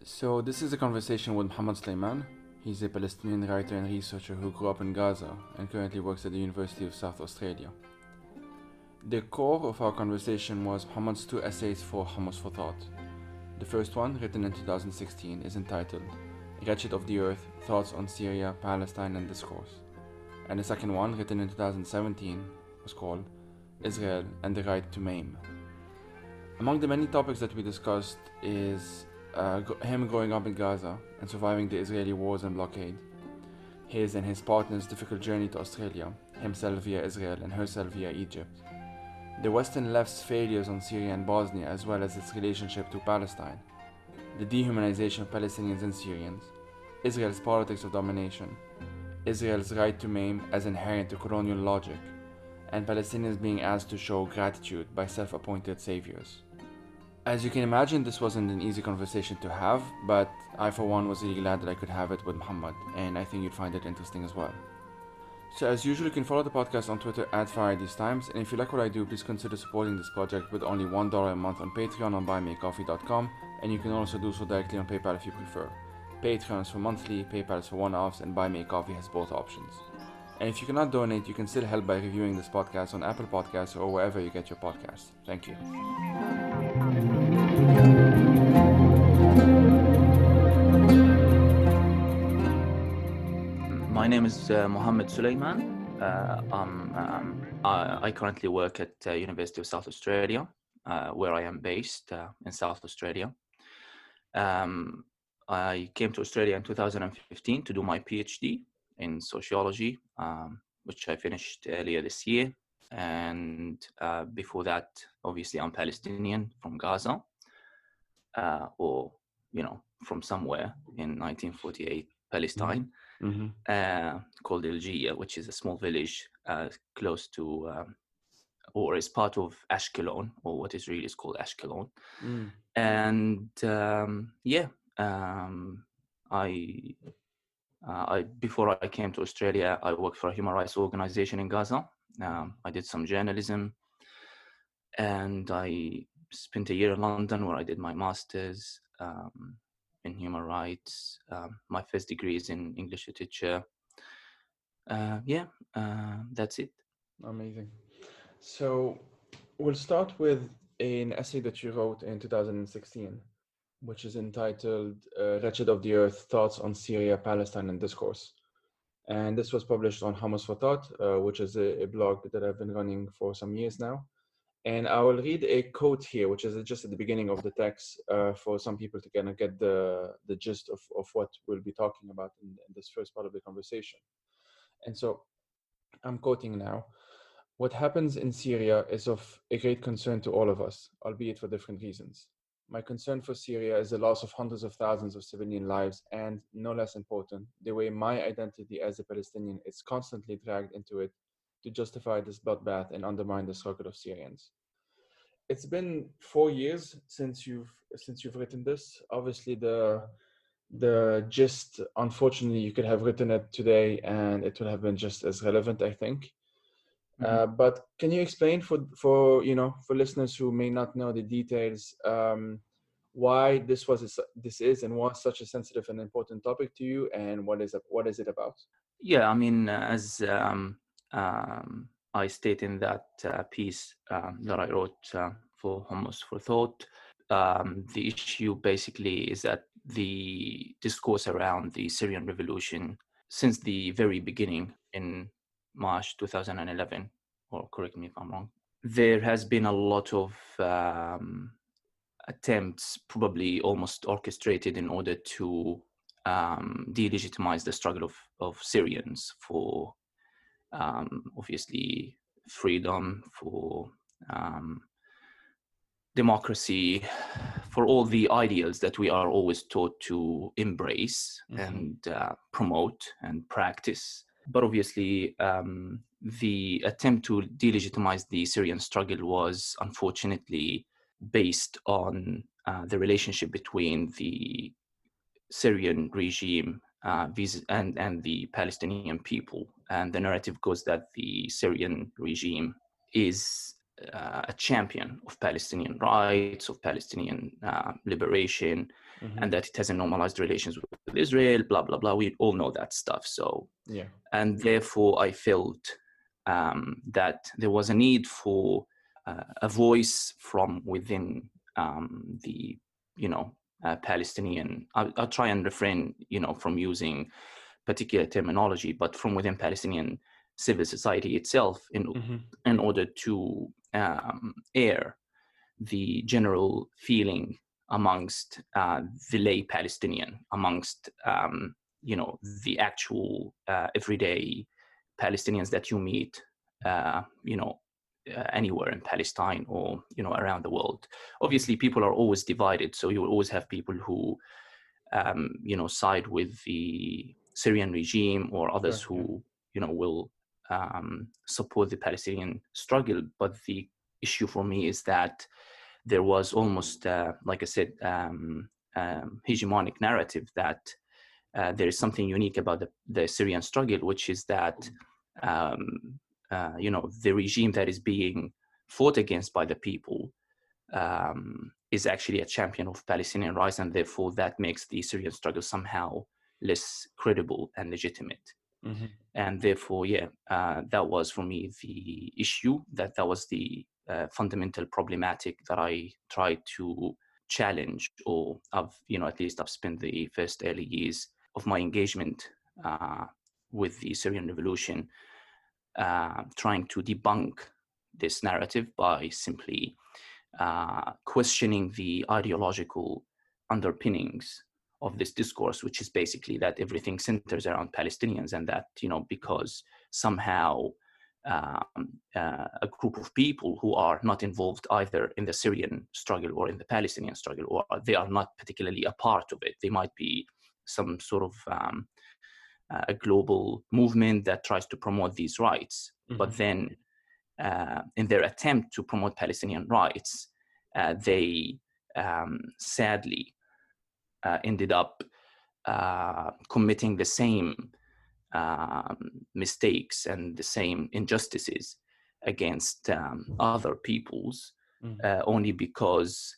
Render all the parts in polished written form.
So this is a conversation with Mohammed Sulaiman. He's a Palestinian writer and researcher who grew up in Gaza and currently works at the University of South Australia. The core of our conversation was Mohammed's two essays for Hummus For Thought. The first one, written in 2016, is entitled Wretched of the Earth, Thoughts on Syria, Palestine and Discourse. And the second one, written in 2017, was called Israel and the Right to Maim. Among the many topics that we discussed is him growing up in Gaza and surviving the Israeli wars and blockade, his and his partner's difficult journey to Australia, himself via Israel and herself via Egypt, the Western left's failures on Syria and Bosnia as well as its relationship to Palestine, the dehumanization of Palestinians and Syrians, Israel's politics of domination, Israel's right to maim as inherent to colonial logic, and Palestinians being asked to show gratitude by self-appointed saviors. As you can imagine, this wasn't an easy conversation to have, but I for one was really glad that I could have it with Muhammad, and I think you'd find it interesting as well. So as usual, you can follow the podcast on Twitter at FridayStimes, and if you like what I do, please consider supporting this project with only $1 a month on Patreon on buymeacoffee.com, and you can also do so directly on PayPal if you prefer. Patreon is for monthly, PayPal is for one-offs, and Buy Me a Coffee has both options. And if you cannot donate, you can still help by reviewing this podcast on Apple Podcasts or wherever you get your podcasts. Thank you. My name is Mohammed Sulaiman. I currently work at University of South Australia, where I am based in South Australia. I came to Australia in 2015 to do my PhD in sociology, which I finished earlier this year. And before that, obviously, I'm Palestinian from Gaza, or, from somewhere in 1948, Palestine. Called Elgia, which is a small village close to, or is part of Ashkelon, or what is really called Ashkelon. And I before I came to Australia, I worked for a human rights organization in Gaza. I did some journalism, and I spent a year in London where I did my master's in human rights. My first degree is in English literature. That's it. Amazing. So we'll start with an essay that you wrote in 2016, which is entitled Wretched of the Earth, Thoughts on Syria, Palestine and Discourse. And this was published on Hummus For Thought, which is a blog that I've been running for some years now. And I will read a quote here, which is just at the beginning of the text for some people to kind of get the gist of what we'll be talking about in this first part of the conversation. And so I'm quoting now. What happens in Syria is of a great concern to all of us, albeit for different reasons. My concern for Syria is the loss of hundreds of thousands of civilian lives and, no less important, the way my identity as a Palestinian is constantly dragged into it to justify this bloodbath and undermine the struggle of Syrians. It's been 4 years since you've written this. Obviously, the gist, unfortunately, you could have written it today and it would have been just as relevant, I think. But can you explain for listeners who may not know the details, why this is and was such a sensitive and important topic to you, and what is it about? Yeah, I mean, as I state in that piece that I wrote for Hummus For Thought, the issue basically is that the discourse around the Syrian revolution since the very beginning in March 2011, or correct me if I'm wrong, there has been a lot of attempts, probably almost orchestrated, in order to delegitimize the struggle of Syrians for obviously freedom, for democracy, for all the ideals that we are always taught to embrace and promote and practice. But obviously, the attempt to delegitimize the Syrian struggle was unfortunately based on the relationship between the Syrian regime and the Palestinian people. And the narrative goes that the Syrian regime is a champion of Palestinian rights, of Palestinian liberation, and that it hasn't normalized relations with Israel, blah, blah, blah. We all know that stuff. So, Yeah. and therefore I felt that there was a need for a voice from within the, Palestinian. I'll try and refrain, from using particular terminology, but from within Palestinian civil society itself in order to air the general feeling amongst the lay Palestinian, amongst the actual everyday Palestinians that you meet, anywhere in Palestine or around the world. Obviously, people are always divided, so you will always have people who side with the Syrian regime, or others who will support the Palestinian struggle. But the issue for me is that there was almost, like I said, hegemonic narrative that there is something unique about the Syrian struggle, which is that the regime that is being fought against by the people is actually a champion of Palestinian rights, and therefore that makes the Syrian struggle somehow less credible and legitimate. And therefore, that was for me the issue, that was the fundamental problematic that I tried to challenge, or at least I've spent the first early years of my engagement with the Syrian revolution trying to debunk this narrative by simply questioning the ideological underpinnings of this discourse, which is basically that everything centers around Palestinians, and that because somehow a group of people who are not involved either in the Syrian struggle or in the Palestinian struggle, or they are not particularly a part of it. They might be some sort of a global movement that tries to promote these rights, but then in their attempt to promote Palestinian rights, they sadly ended up committing the same mistakes and the same injustices against other peoples, only because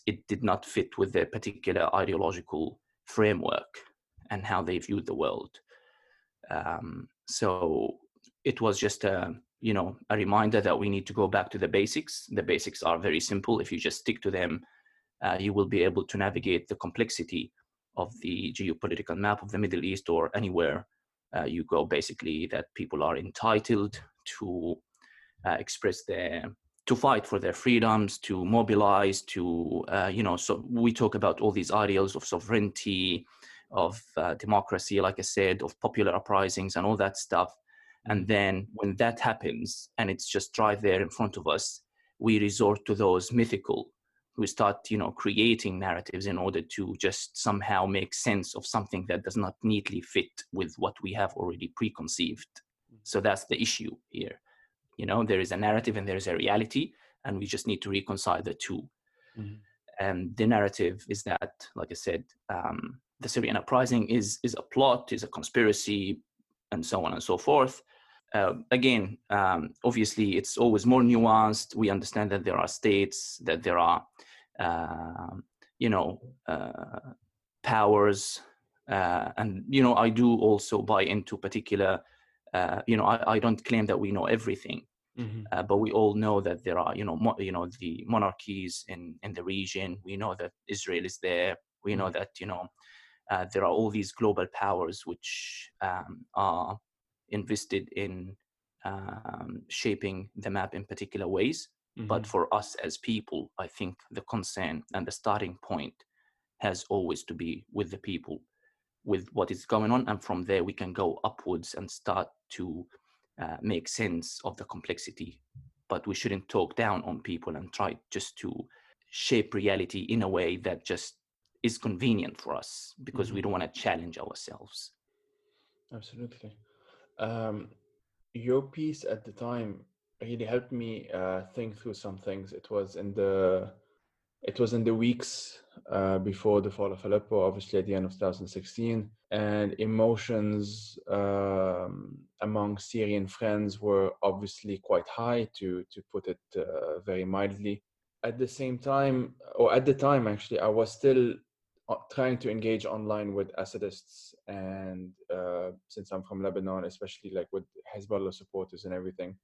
it did not fit with their particular ideological framework and how they viewed the world. So it was just a reminder that we need to go back to the basics. The basics are very simple. If you just stick to them, you will be able to navigate the complexity of the geopolitical map of the Middle East, or anywhere you go, basically, that people are entitled to to fight for their freedoms, to mobilize, to, so we talk about all these ideals of sovereignty, of democracy, like I said, of popular uprisings and all that stuff. And then when that happens and it's just right there in front of us, we resort to those mythical. We start, creating narratives in order to just somehow make sense of something that does not neatly fit with what we have already preconceived. So that's the issue here. There is a narrative and there is a reality, and we just need to reconcile the two. And the narrative is that, like I said, the Syrian uprising is a plot, is a conspiracy, and so on and so forth. Again, obviously, it's always more nuanced. We understand that there are states, that there are, powers, and I do also buy into particular. I don't claim that we know everything, but we all know that there are, the monarchies in the region. We know that Israel is there. We know that, there are all these global powers which are invested in shaping the map in particular ways. But for us as people, I think the concern and the starting point has always to be with the people, with what is going on. And from there, we can go upwards and start to make sense of the complexity. But we shouldn't talk down on people and try just to shape reality in a way that just is convenient for us, because we don't want to challenge ourselves. Absolutely. Your piece at the time really helped me think through some things. It was in the It was in the weeks before the fall of Aleppo, obviously at the end of 2016, and emotions among Syrian friends were obviously quite high, to put it very mildly. At the same time, or at the time actually, I was still trying to engage online with Assadists, and since I'm from Lebanon, especially like with Hezbollah supporters and everything,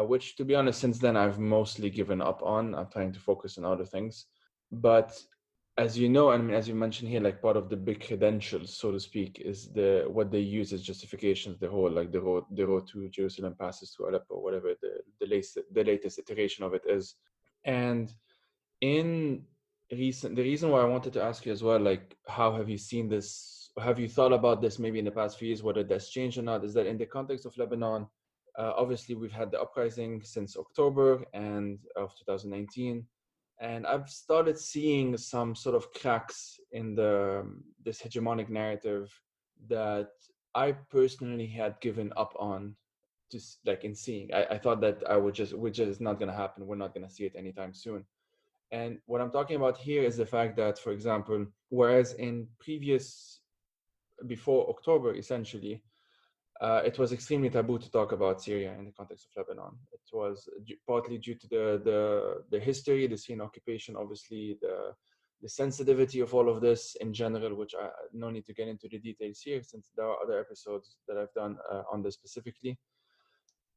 which to be honest, since then I've mostly given up on. I'm trying to focus on other things. But as you know, I mean, as you mentioned here, like part of the big credentials, so to speak, is what they use as justifications, the whole like the road to Jerusalem passes through Aleppo, whatever the latest iteration of it is. And in the reason why I wanted to ask you as well, like, how have you seen this? Have you thought about this maybe in the past few years, whether that's changed or not? Is that in the context of Lebanon, obviously we've had the uprising since October and of 2019, and I've started seeing some sort of cracks in this hegemonic narrative that I personally had given up on, just like in seeing. I thought that we're just not going to happen. We're not going to see it anytime soon. And what I'm talking about here is the fact that, for example, whereas in before October, essentially, it was extremely taboo to talk about Syria in the context of Lebanon. It was partly due to the history, the Syrian occupation, obviously, the sensitivity of all of this in general, which I no need to get into the details here, since there are other episodes that I've done on this specifically.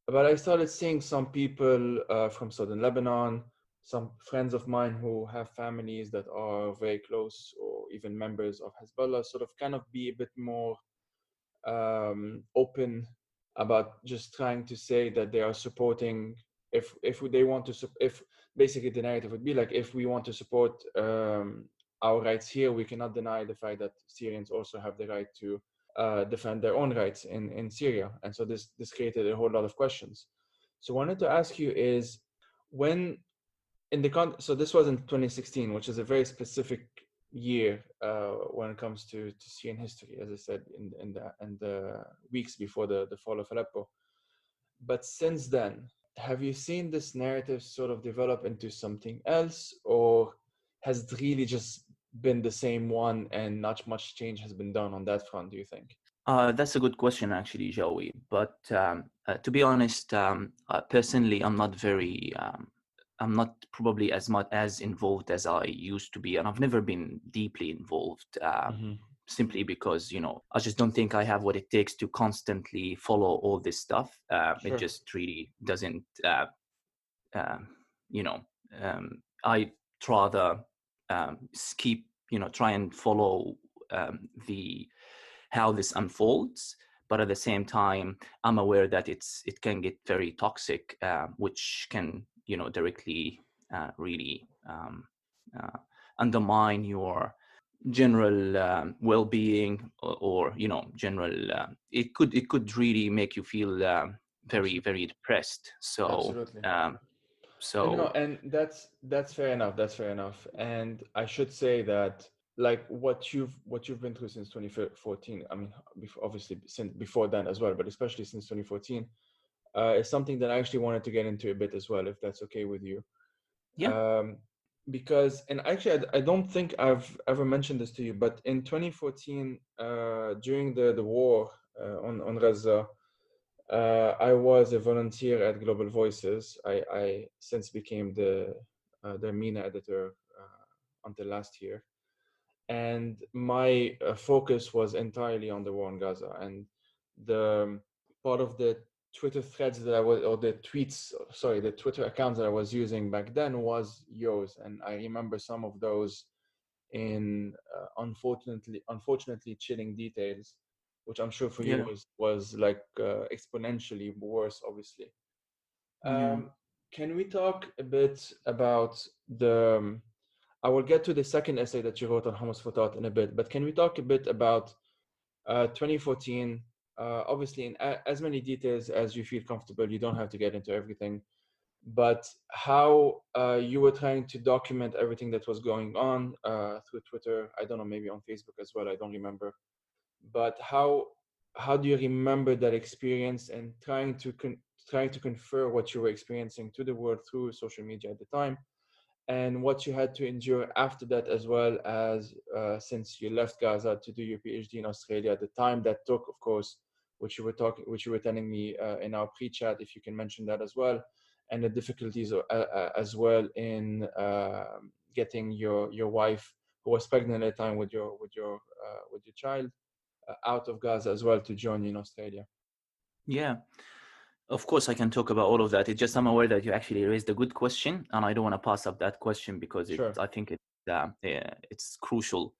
But I started seeing some people from southern Lebanon, some friends of mine who have families that are very close or even members of Hezbollah, sort of kind of be a bit more open about just trying to say that they are supporting, if they want to, if basically the narrative would be like, if we want to support our rights here, we cannot deny the fact that Syrians also have the right to defend their own rights in Syria. And so this created a whole lot of questions. So I wanted to ask you is, when in the so this was in 2016, which is a very specific year when it comes to Syrian history, as I said, in the weeks before the fall of Aleppo. But since then, have you seen this narrative sort of develop into something else, or has it really just been the same one and not much change has been done on that front, do you think? That's a good question, actually, Joey. But to be honest, personally, I'm not probably as much as involved as I used to be, and I've never been deeply involved. Simply because, I just don't think I have what it takes to constantly follow all this stuff. It just really doesn't, I'd rather keep, try and follow how this unfolds. But at the same time, I'm aware that it can get very toxic, which can, directly really undermine your general well-being, or general. It could really make you feel very, very depressed. So Absolutely. so And that's fair enough. That's fair enough. And I should say that, like, what you've been through since 2014. I mean, obviously since before then as well, but especially since 2014, is something that I actually wanted to get into a bit as well, if that's okay with you. yeah. Because, and actually, I don't think I've ever mentioned this to you, but in 2014, during the war on Gaza, I was a volunteer at Global Voices. I since became the MENA editor until last year, and my focus was entirely on the war in Gaza. And the part of the Twitter threads that I was, or the tweets, sorry, the Twitter accounts that I was using back then was yours, and I remember some of those in unfortunately chilling details, which I'm sure for you Yeah. was like exponentially worse, obviously. Yeah. Can we talk a bit about I will get to the second essay that you wrote on Hummus For Thought in a bit, but can we talk a bit about 2014? Obviously, in as many details as you feel comfortable. You don't have to get into everything, but how you were trying to document everything that was going on through Twitter. I don't know, maybe on Facebook as well. I don't remember. But how do you remember that experience, and trying to confer what you were experiencing to the world through social media at the time? and what you had to endure after that, as well as since you left Gaza to do your PhD in Australia, the time that took, of course, which you were telling me in our pre-chat, if you can mention that as well, and the difficulties as well in getting your wife, who was pregnant at the time with your child, out of Gaza as well to join you in Australia. Yeah, of course I can talk about all of that. It's just I'm aware that you actually raised a good question, and I don't want to pass up that question because Sure. I think it's crucial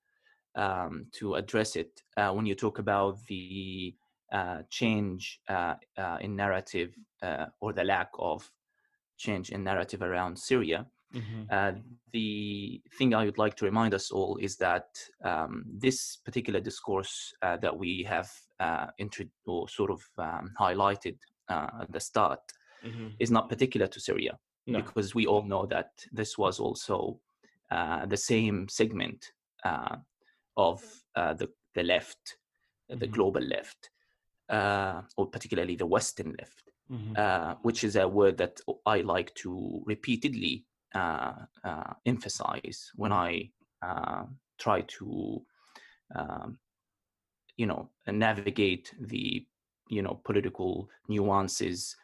to address it when you talk about the change in narrative or the lack of change in narrative around Syria. The thing I would like to remind us all is that this particular discourse that we have highlighted at the start is not particular to Syria, because we all know that this was also the same segment of the left, the global left, or particularly the Western left, which is a word that I like to repeatedly emphasize when I try to, navigate the, political nuances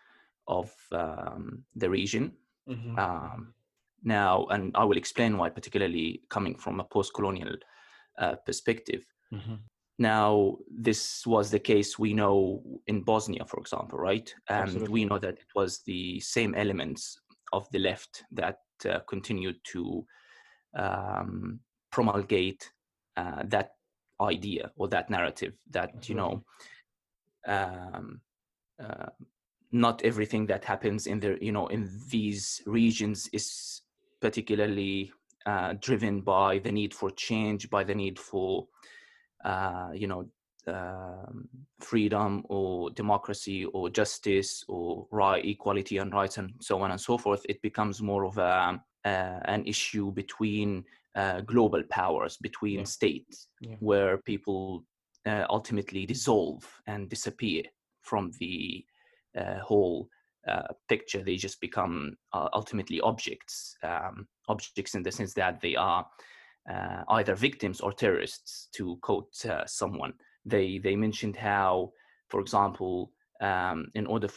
of the region. Now, and I will explain why, particularly coming from a post-colonial perspective. Now, this was the case we know in Bosnia, for example, right? And Absolutely. we know that it was the same elements of the left that continued to promulgate that idea or that narrative that, Absolutely. Not everything that happens in the, in these regions is particularly driven by the need for change, by the need for freedom or democracy or justice or equality and rights and so on and so forth. It becomes more of an issue between global powers, between states, where people ultimately dissolve and disappear from the whole picture. They just become ultimately objects, objects in the sense that they are either victims or terrorists, to quote someone. They mentioned how, for example, in order,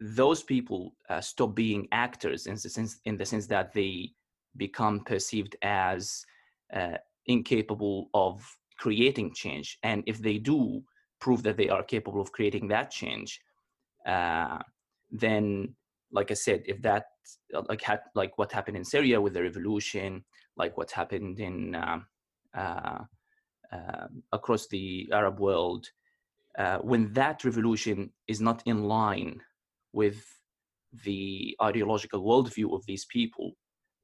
those people stop being actors in the sense that they become perceived as incapable of creating change. And if they do prove that they are capable of creating that change, then, like I said, if that like what happened in Syria with the revolution, like what happened in across the Arab world, when that revolution is not in line with the ideological worldview of these people,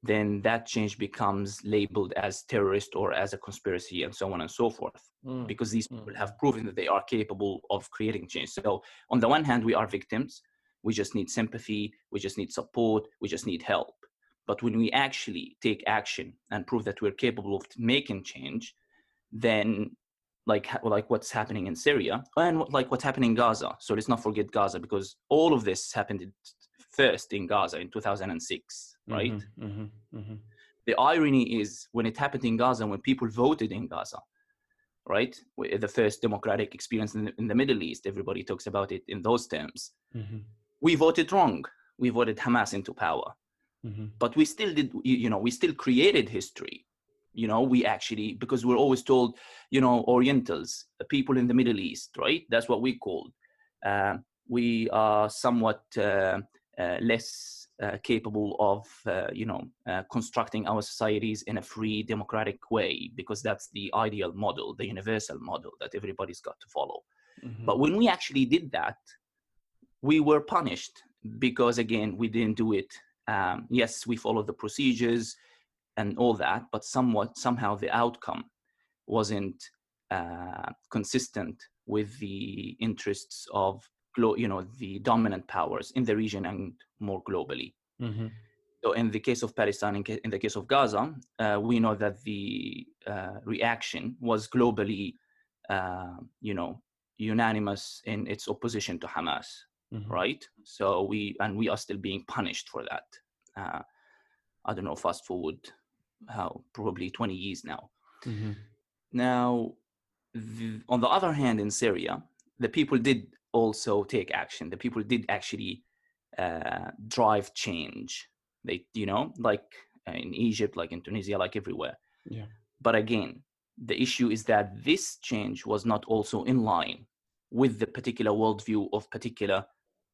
then that change becomes labeled as terrorist or as a conspiracy and so on and so forth, because these people have proven that they are capable of creating change. So on the one hand, we are victims. We just need sympathy. We just need support. We just need help. But when we actually take action and prove that we're capable of making change, then like what's happening in Syria and like what's happening in Gaza. So let's not forget Gaza, because all of this happened first in Gaza in 2006, right? The irony is, when it happened in Gaza, when people voted in Gaza, right, the first democratic experience in the Middle East, everybody talks about it in those terms. We voted wrong. We voted Hamas into power. But we still did, we still created history. We actually, because we're always told, Orientals, the people in the Middle East, right? That's what we called. We are somewhat less capable of, constructing our societies in a free, democratic way, because that's the ideal model, the universal model that everybody's got to follow. But when we actually did that, we were punished because, again, we didn't do it. Yes, we followed the procedures and all that, but somehow the outcome wasn't consistent with the interests of the dominant powers in the region and more globally. So in the case of Palestine, in the case of Gaza, we know that the reaction was globally unanimous in its opposition to Hamas, right? So we are still being punished for that. I don't know, fast forward, probably 20 years now. Mm-hmm. Now, on the other hand, in Syria, the people did also take action. The people did actually drive change. They, like in Egypt, like in Tunisia, like everywhere. Yeah. But again, the issue is that this change was not also in line with the particular worldview of particular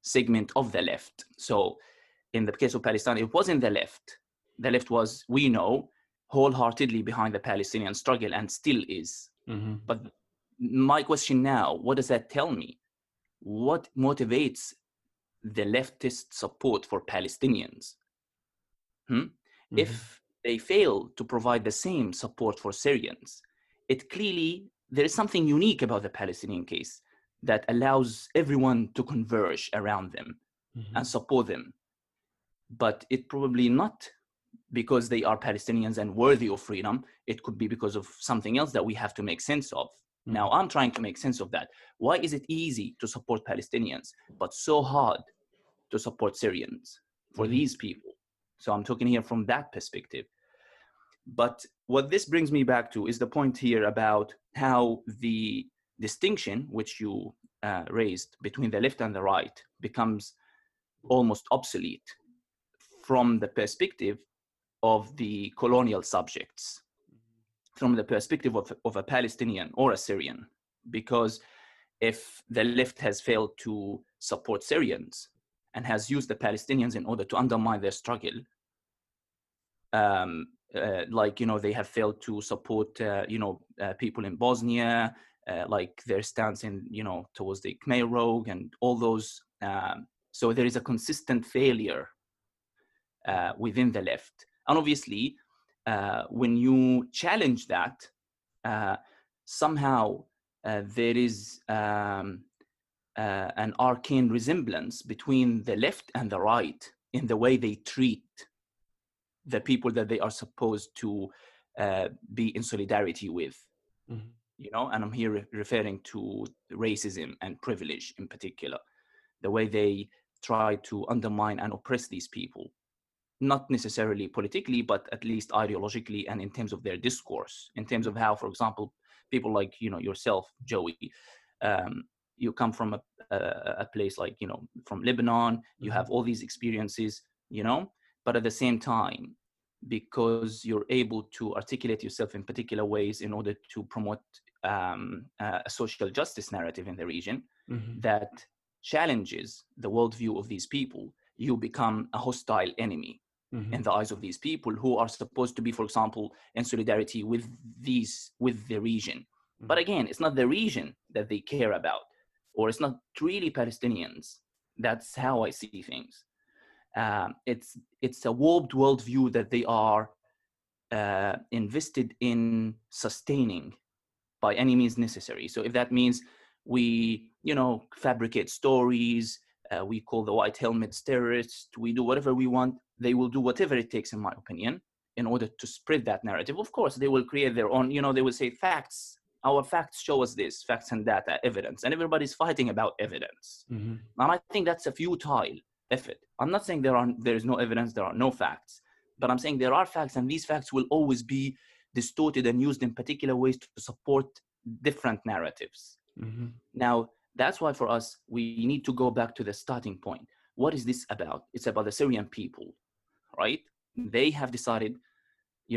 segment of the left. So in the case of Palestine, it wasn't the left. The left was, we know, wholeheartedly behind the Palestinian struggle and still is. Mm-hmm. But my question now, what does that tell me? What motivates the leftist support for Palestinians? Mm-hmm. If they fail to provide the same support for Syrians, it clearly, there is something unique about the Palestinian case that allows everyone to converge around them Mm-hmm. and support them. But it probably not because they are Palestinians and worthy of freedom. It could be because of something else that we have to make sense of. Mm-hmm. Now, I'm trying to make sense of that. Why is it easy to support Palestinians, but so hard to support Syrians for Mm-hmm. these people? So I'm talking here from that perspective. But what this brings me back to is the point here about how the distinction which you raised between the left and the right becomes almost obsolete from the perspective of the colonial subjects, from the perspective of a Palestinian or a Syrian. Because if the left has failed to support Syrians and has used the Palestinians in order to undermine their struggle, they have failed to support, people in Bosnia, like their stance in, towards the Khmer Rouge and all those. So there is a consistent failure within the left. And obviously, when you challenge that, somehow there is an arcane resemblance between the left and the right in the way they treat the people that they are supposed to be in solidarity with. Mm-hmm. And I'm here referring to racism and privilege in particular, the way they try to undermine and oppress these people, not necessarily politically, but at least ideologically and in terms of their discourse, in terms of how, for example, people like, yourself, Joey, you come from a place like, from Lebanon, you have all these experiences, but at the same time, because you're able to articulate yourself in particular ways in order to promote a social justice narrative in the region that challenges the worldview of these people, you become a hostile enemy in the eyes of these people who are supposed to be, for example, in solidarity with the region. But again, it's not the region that they care about, or it's not really Palestinians. That's how I see things. It's a warped worldview that they are invested in sustaining by any means necessary. So if that means we, fabricate stories, we call the white helmets terrorists, we do whatever we want, they will do whatever it takes, in my opinion, in order to spread that narrative. Of course, they will create their own, they will say facts. Our facts show us this, facts and data, evidence, and everybody's fighting about evidence. And I think that's a futile effort. I'm not saying there is no evidence, there are no facts, but I'm saying there are facts, and these facts will always be distorted and used in particular ways to support different narratives. Now, that's why for us, we need to go back to the starting point. What is this about? It's about the Syrian people, right? They have decided,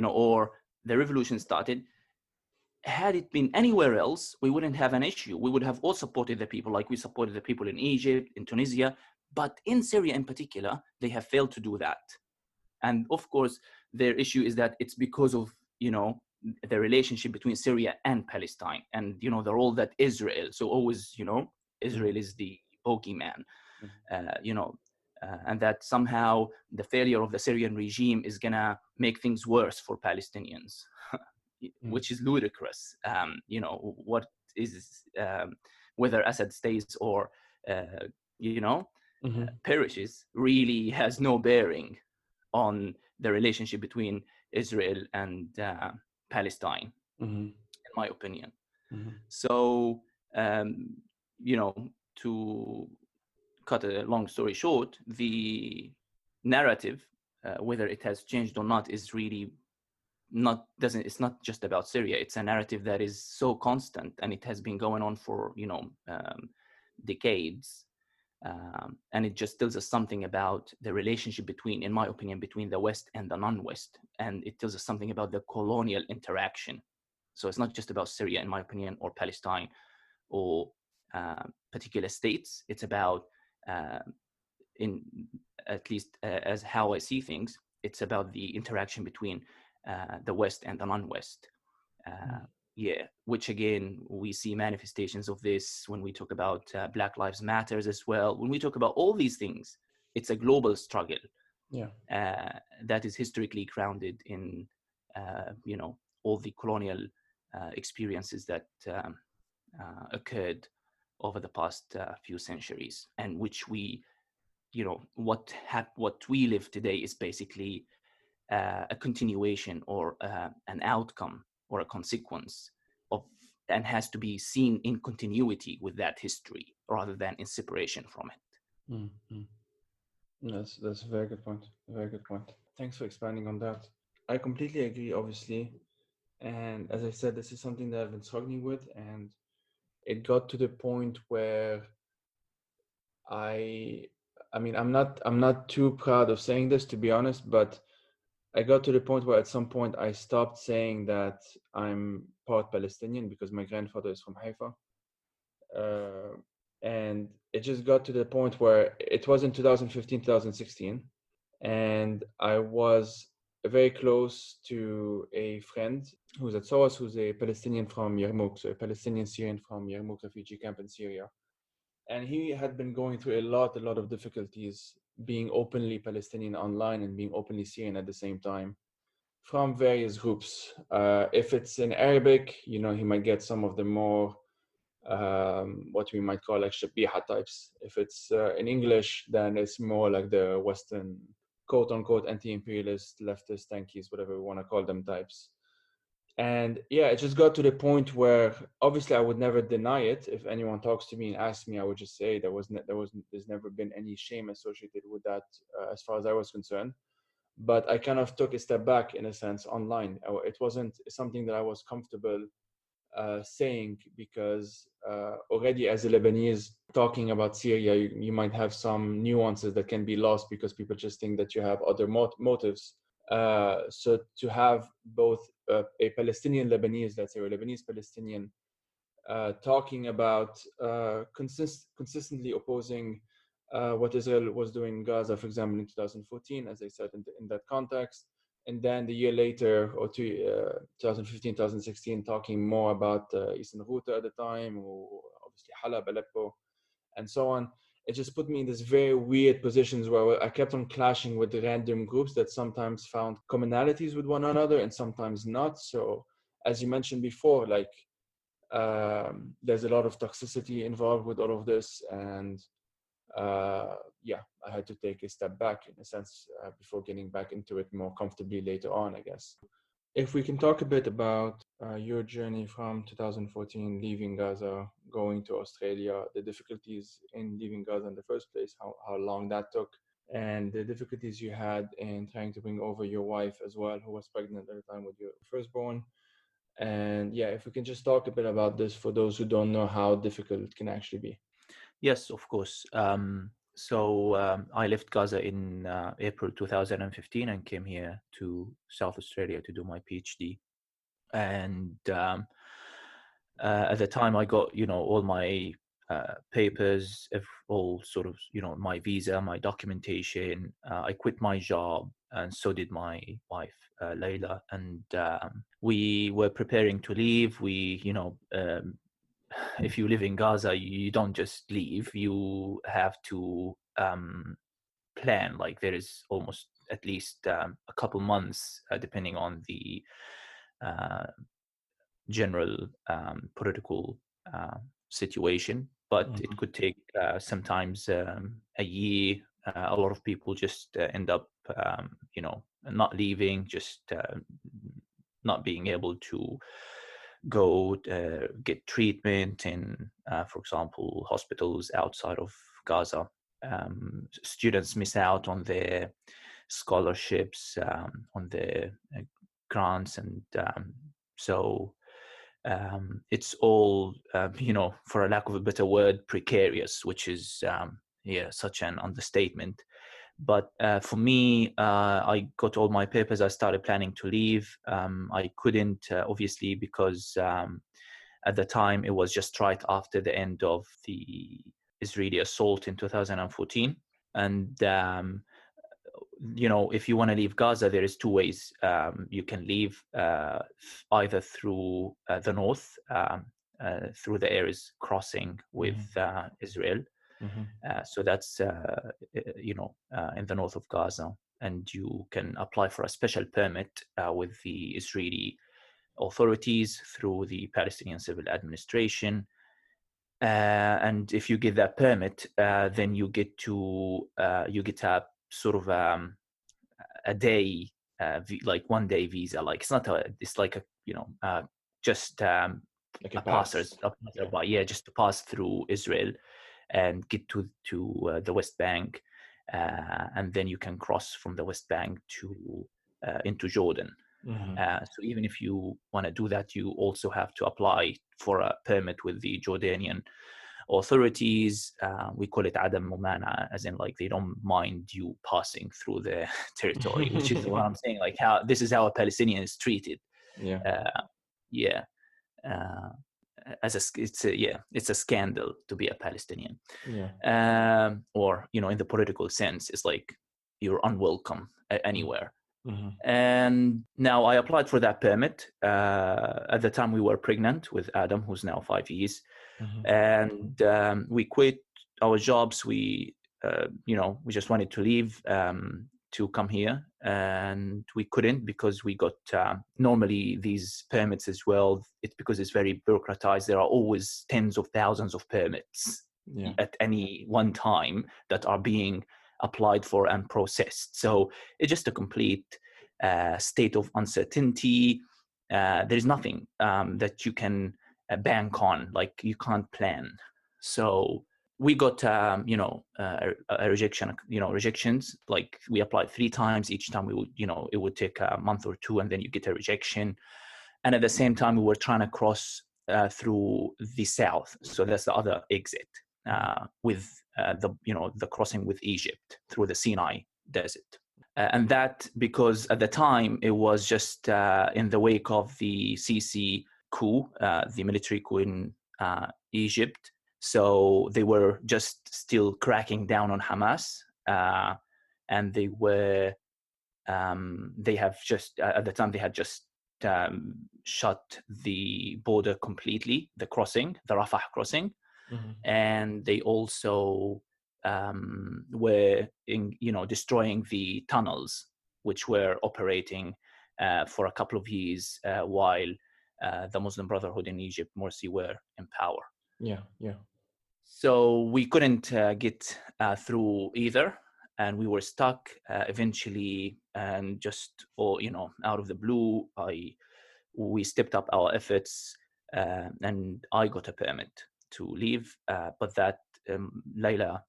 or the revolution started. Had it been anywhere else, we wouldn't have an issue. We would have all supported the people like we supported the people in Egypt, in Tunisia. But in Syria in particular, they have failed to do that. And of course, their issue is that it's because of, the relationship between Syria and Palestine and, the role that Israel, so always, Israel is the bogeyman, and that somehow the failure of the Syrian regime is going to make things worse for Palestinians, which is ludicrous. What is, whether Assad stays or, perishes really has no bearing on the relationship between Israel and Palestine, in my opinion. So, to cut a long story short, the narrative whether it has changed or not is really it's not just about Syria. It's a narrative that is so constant, and it has been going on for decades, and it just tells us something about the relationship between, in my opinion, between the West and the non-West, and it tells us something about the colonial interaction. So it's not just about Syria, in my opinion, or Palestine, or particular states. It's about, in at least as how I see things, it's about the interaction between the West and the non-West. Which again, we see manifestations of this when we talk about Black Lives Matters as well. When we talk about all these things, it's a global struggle that is historically grounded in, all the colonial experiences that occurred over the past few centuries, and which we, what we live today is basically a continuation or an outcome or a consequence of, and has to be seen in continuity with that history rather than in separation from it. Mm-hmm. That's a very good point. A very good point. Thanks for expanding on that. I completely agree, obviously. And as I said, this is something that I've been struggling with, and it got to the point where I'm not too proud of saying this, to be honest, but I got to the point where at some point I stopped saying that I'm part Palestinian because my grandfather is from Haifa. And it just got to the point where it was in 2015, 2016. And I was very close to a friend who's at SOAS, who's a Palestinian from Yarmouk, so a Palestinian Syrian from Yarmouk refugee camp in Syria. And he had been going through a lot of difficulties being openly Palestinian online and being openly Syrian at the same time from various groups. If it's in Arabic, he might get some of the more what we might call like shabiha types. If it's in English, then it's more like the Western quote unquote anti-imperialist, leftist, tankies, whatever we want to call them types. And it just got to the point where obviously I would never deny it. If anyone talks to me and asks me, I would just say there's never been any shame associated with that as far as I was concerned. But I kind of took a step back in a sense online. It wasn't something that I was comfortable saying because already as a Lebanese talking about Syria, you might have some nuances that can be lost because people just think that you have other motives. So to have both a Palestinian Lebanese, let's say, or a Lebanese Palestinian, talking about consistently opposing what Israel was doing in Gaza, for example, in 2014, as I said, in that context. And then the year later, or 2015, 2016, talking more about Eastern Ghouta at the time, or obviously Halab, Aleppo, and so on. It just put me in this very weird positions where I kept on clashing with the random groups that sometimes found commonalities with one another and sometimes not. So as you mentioned before, like there's a lot of toxicity involved with all of this. And I had to take a step back in a sense before getting back into it more comfortably later on, I guess. If we can talk a bit about your journey from 2014, leaving Gaza, going to Australia, the difficulties in leaving Gaza in the first place, how long that took, and the difficulties you had in trying to bring over your wife as well, who was pregnant at the time with your firstborn. And if we can just talk a bit about this for those who don't know how difficult it can actually be. Yes, of course. So I left Gaza in April 2015 and came here to South Australia to do my PhD. And at the time I got, all my papers, all sort of, my visa, my documentation. I quit my job, and so did my wife, Layla. And we were preparing to leave. If you live in Gaza, you don't just leave. You have to plan. Like there is almost at least a couple months, depending on the general political situation. But it could take sometimes a year. A lot of people just end up, not leaving, just not being able to go get treatment in, for example, hospitals outside of Gaza. Students miss out on their scholarships on the grants, and so it's all for a lack of a better word, precarious, which is such an understatement. But for me, I got all my papers. I started planning to leave. I couldn't, obviously, because at the time it was just right after the end of the Israeli assault in 2014. And if you want to leave Gaza, there is two ways. You can leave either through the north, through the areas crossing with Israel. So that's in the north of Gaza, and you can apply for a special permit with the Israeli authorities through the Palestinian Civil Administration. And if you get that permit, then you get a sort of a day, like 1 day visa. Like it's like a just Like a passerby, just to pass through Israel and get to the West Bank, and then you can cross from the West Bank to into Jordan. So even if you want to do that, you also have to apply for a permit with the Jordanian authorities. We call it Adam Mumana, as in like they don't mind you passing through their territory, which is what I'm saying. Like this is how a Palestinian is treated. It's a scandal to be a Palestinian. Or in the political sense, it's like you're unwelcome anywhere. And now I applied for that permit. At the time we were pregnant with Adam, who's now 5 years. And we quit our jobs. We just wanted to leave to come here, and we couldn't because we got normally these permits as well. It's because it's very bureaucratized. There are always tens of thousands of permits at any one time that are being applied for and processed. So it's just a complete state of uncertainty. There's nothing that you can bank on, like you can't plan. So we got a rejections. Like we applied 3 times. Each time we would it would take a month or 2, and then you get a rejection. And at the same time we were trying to cross through the south, so that's the other exit, with the crossing with Egypt through the Sinai desert. And that because at the time it was just in the wake of the Sisi coup, the military coup in Egypt. So they were just still cracking down on Hamas, and they have just at the time they had just shut the border completely, the Rafah crossing, and they also were destroying the tunnels which were operating for a couple of years while the Muslim Brotherhood in Egypt, Morsi, were in power. So we couldn't get through either, and we were stuck eventually. And just out of the blue, we stepped up our efforts, and I got a permit to leave, but that Layla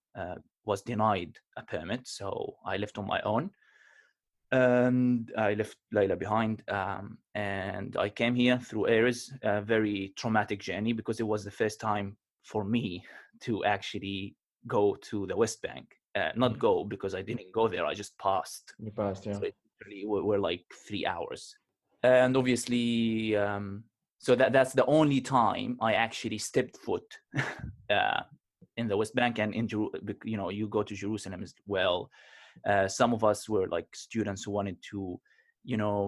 was denied a permit, so I left on my own. And I left Layla behind, and I came here through Ares, a very traumatic journey, because it was the first time for me to actually go to the West Bank. Not go because I didn't go there, I just passed. You passed, yeah. So it literally were like 3 hours. And obviously, so that's the only time I actually stepped foot in the West Bank. And you go to Jerusalem as well. Some of us were like students who wanted to,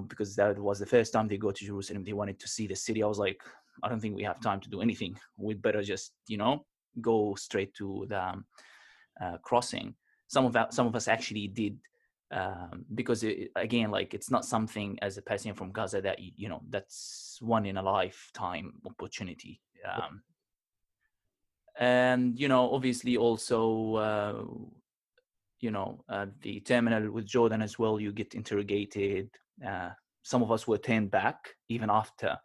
because that was the first time they go to Jerusalem, they wanted to see the city. I was like, I don't think we have time to do anything. We'd better just, go straight to the crossing. Some of us actually did, because again, like it's not something as a Palestinian from Gaza that, that's one in a lifetime opportunity. And, obviously also, the terminal with Jordan as well, you get interrogated. Some of us were turned back even after,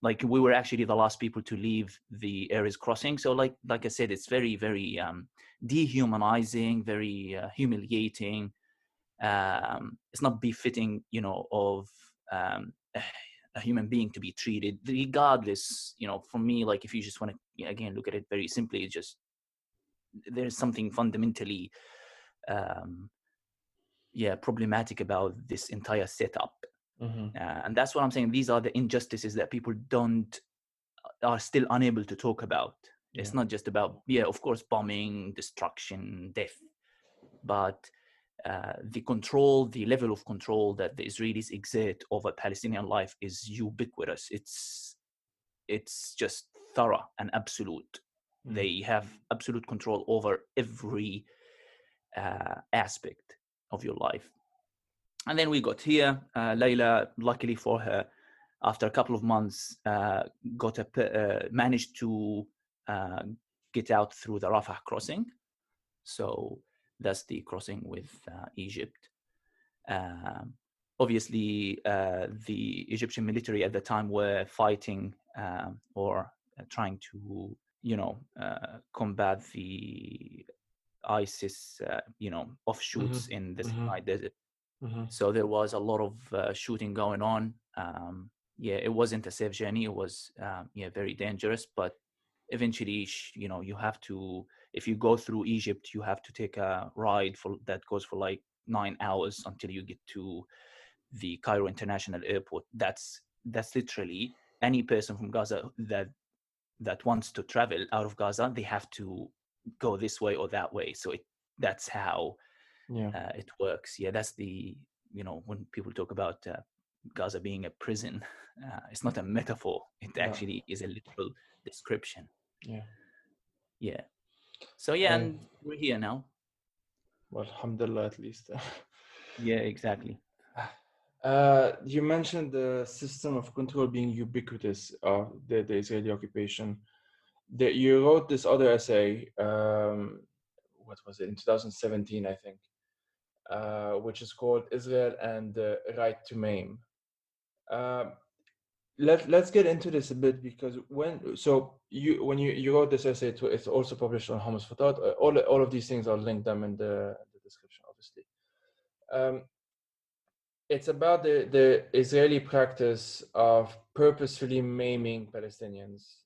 like we were actually the last people to leave the Ares crossing. So like I said, it's very, very dehumanizing, very humiliating. it's not befitting, of a human being to be treated regardless. For me, like, if you just want to again look at it very simply, it's just there's something fundamentally problematic about this entire setup. And that's what I'm saying. These are the injustices that people are still unable to talk about. It's not just about, of course, bombing, destruction, death, but the level of control that the Israelis exert over Palestinian life is ubiquitous. It's just thorough and absolute. They have absolute control over every aspect of your life. And then we got here. Layla, luckily for her, after a couple of months, managed to get out through the Rafah crossing. So that's the crossing with Egypt. Obviously, the Egyptian military at the time were fighting or trying to, combat the ISIS, offshoots in the Sinai Desert. So there was a lot of shooting going on. It wasn't a safe journey. It was, very dangerous. But eventually, you have to, if you go through Egypt, you have to take a ride that goes for like 9 hours until you get to the Cairo International Airport. That's literally any person from Gaza that wants to travel out of Gaza, they have to go this way or that way. So that's how it works. That's the, when people talk about Gaza being a prison, it's not a metaphor. It actually is a literal description. So and we're here now. Well, alhamdulillah, at least. Exactly. You mentioned the system of control being ubiquitous of the Israeli occupation. You wrote this other essay, what was it, in 2017, I think, which is called Israel and the Right to Maim. Let's get into this a bit, because when you wrote this essay, it's also published on Hummus For Thought. All of these things, I'll link them in the description, obviously. It's about the Israeli practice of purposefully maiming Palestinians,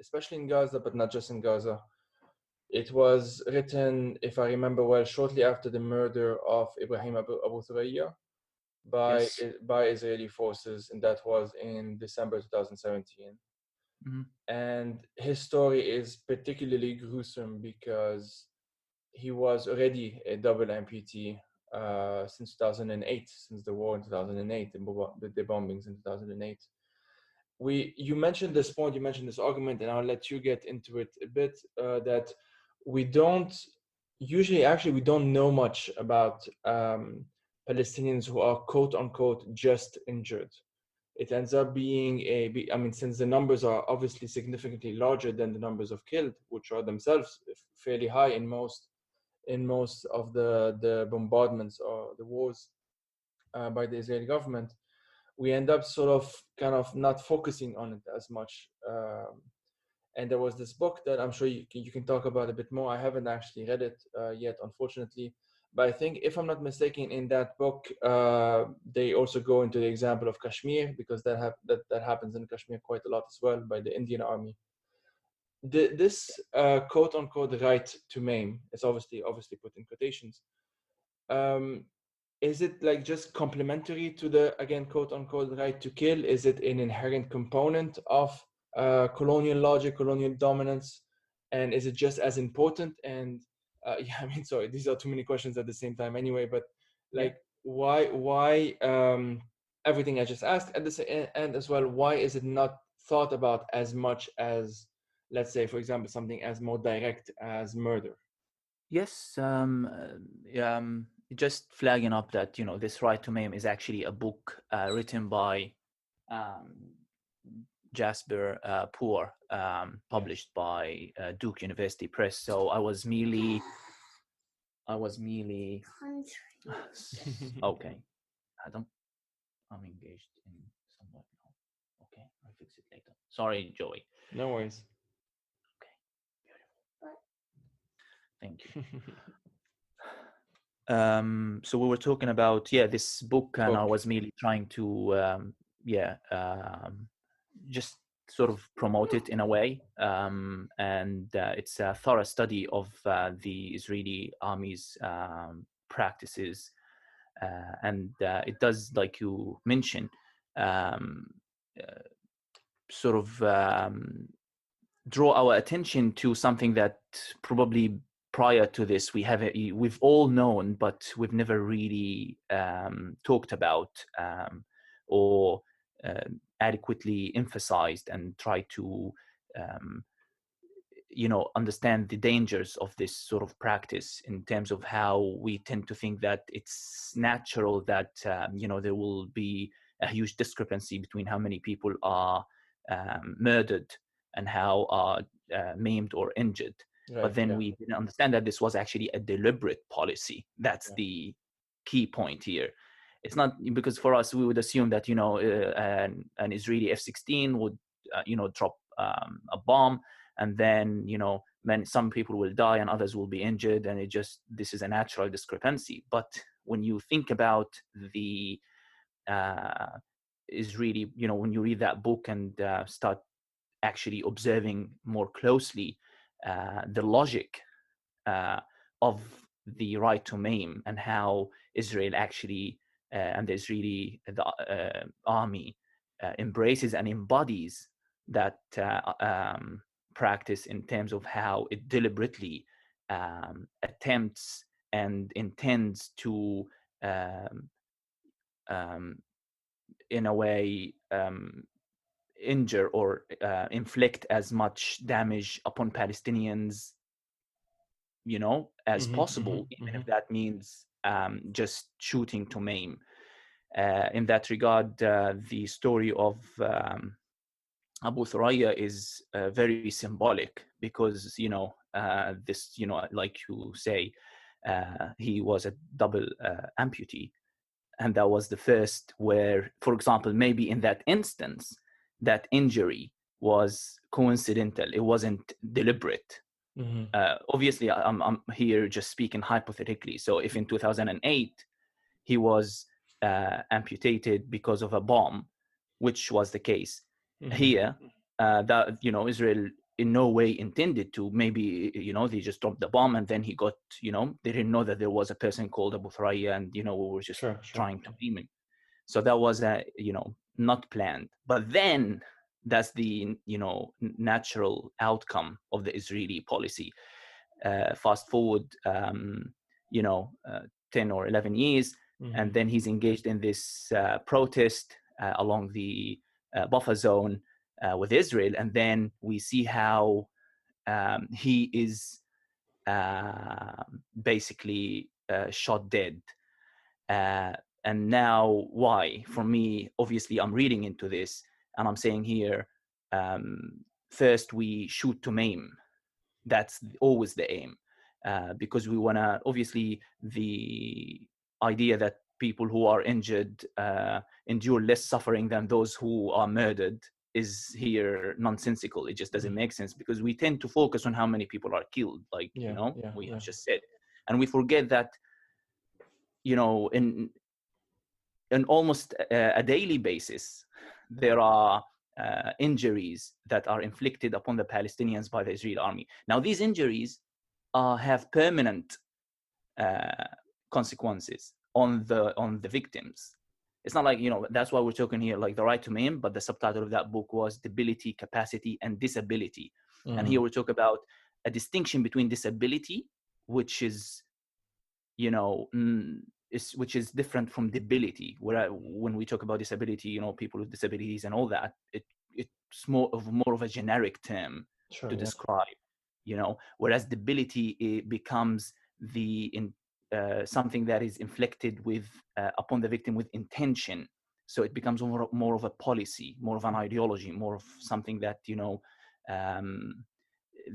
especially in Gaza, but not just in Gaza. It was written, if I remember well, shortly after the murder of Ibrahim Abu Thuraya by Israeli forces, and that was in December 2017. And his story is particularly gruesome because he was already a double amputee since 2008, since the war in 2008, the bombings in 2008. You mentioned this point, you mentioned this argument, and I'll let you get into it a bit, that we don't know much about Palestinians who are quote unquote just injured. It ends up being since the numbers are obviously significantly larger than the numbers of killed, which are themselves fairly high in most of the bombardments or the wars by the Israeli government, we end up sort of kind of not focusing on it as much. And there was this book that I'm sure you can talk about a bit more. I haven't actually read it yet, unfortunately. But I think, if I'm not mistaken, in that book, they also go into the example of Kashmir, because that happens in Kashmir quite a lot as well by the Indian army. This quote unquote right to maim, it's obviously put in quotations. Is it like just complementary to the, again, quote unquote right to kill? Is it an inherent component of colonial logic, colonial dominance? And is it just as important? And sorry, these are too many questions at the same time anyway, but why everything I just asked, and as well, why is it not thought about as much as, let's say, for example, something as more direct as murder? Yes, just flagging up that, this Right to Maim is actually a book written by Jasbir Puar, published by Duke University Press. So I was merely okay. I'm engaged in somewhat now. Okay, I'll fix it later. Sorry, Joey. No worries. Okay, beautiful. Thank you. So we were talking about this book, and I Book. was merely trying to just sort of promote it in a way, and it's a thorough study of the Israeli army's practices, and it does, like you mentioned, um, uh, sort of draw our attention to something that probably prior to this we've all known, but we've never really talked about, or adequately emphasized and tried to um, understand the dangers of this sort of practice, in terms of how we tend to think that it's natural that there will be a huge discrepancy between how many people are murdered and how are maimed or injured. But Right. then Yeah. we didn't understand that this was actually a deliberate policy. That's Yeah. the key point here. It's not because for us we would assume that an Israeli F-16 would drop a bomb, and then some people will die and others will be injured, and this is a natural discrepancy. But when you think about the Israeli, when you read that book and start actually observing more closely the logic uh, of the right to maim, and how Israel actually and the Israeli army embraces and embodies that practice, in terms of how it deliberately attempts and intends to um, um, in a way injure or inflict as much damage upon Palestinians as possible, even if that means just shooting to maim. In that regard, the story of Abu Thuraya is very symbolic, because this, like you say, he was a double amputee, and that was the first where, for example, maybe in that instance, that injury was coincidental. It wasn't deliberate. Obviously, I'm here just speaking hypothetically. So if in 2008 he was amputated because of a bomb, which was the case here, that Israel in no way intended to. Maybe they just dropped the bomb, and then he got they didn't know that there was a person called Abu Thuraya, and we were just Sure. trying to aim him. So that was not planned. But then that's the natural outcome of the Israeli policy. Fast forward 10 or 11 years, and then he's engaged in this protest along the buffer zone with Israel, and then we see how he is basically shot dead. And now, why? For me, obviously, I'm reading into this, and I'm saying here, first we shoot to maim. That's always the aim, because we want to, obviously, the idea that people who are injured endure less suffering than those who are murdered is here nonsensical. It just doesn't make sense, because we tend to focus on how many people are killed, like we have just said, and we forget that in almost a daily basis there are injuries that are inflicted upon the Palestinians by the Israeli army. Now, these injuries have permanent consequences on the victims. It's not like, that's why we're talking here, like the right to maim, but the subtitle of that book was Debility, Capacity, and Disability. And here we talk about a distinction between disability, which is, which is different from debility. Where when we talk about disability, people with disabilities and all that, it's more of a generic term to describe, whereas debility, it becomes something that is inflicted with upon the victim with intention. So it becomes more of a policy, more of an ideology, more of something that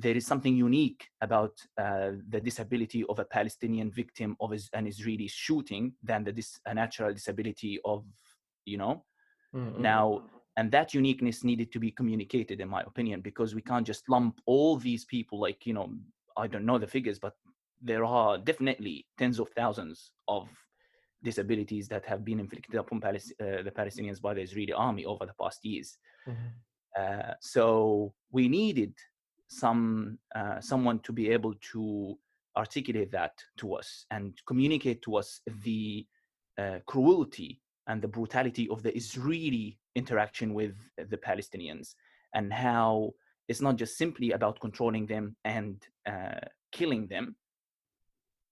there is something unique about the disability of a Palestinian victim of an Israeli shooting than a natural disability of now. And that uniqueness needed to be communicated, in my opinion, because we can't just lump all these people, like I don't know the figures, but there are definitely tens of thousands of disabilities that have been inflicted upon the Palestinians by the Israeli army over the past years. So we needed someone to be able to articulate that to us and communicate to us the cruelty and the brutality of the Israeli interaction with the Palestinians, and how it's not just simply about controlling them and killing them.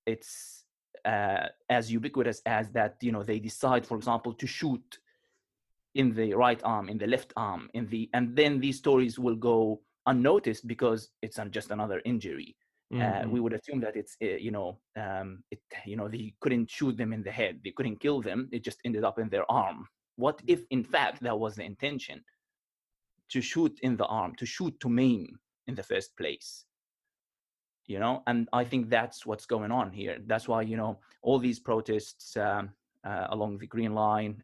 It's as ubiquitous as that, you know, they decide, for example, to shoot in the right arm, in the left arm, and then these stories will go unnoticed because it's just another injury. We would assume that it's they couldn't shoot them in the head, they couldn't kill them, it just ended up in their arm. What if in fact that was the intention, to shoot in the arm, to shoot to maim in the first place? You know, and I think that's what's going on here. That's why, you know, all these protests along the Green Line,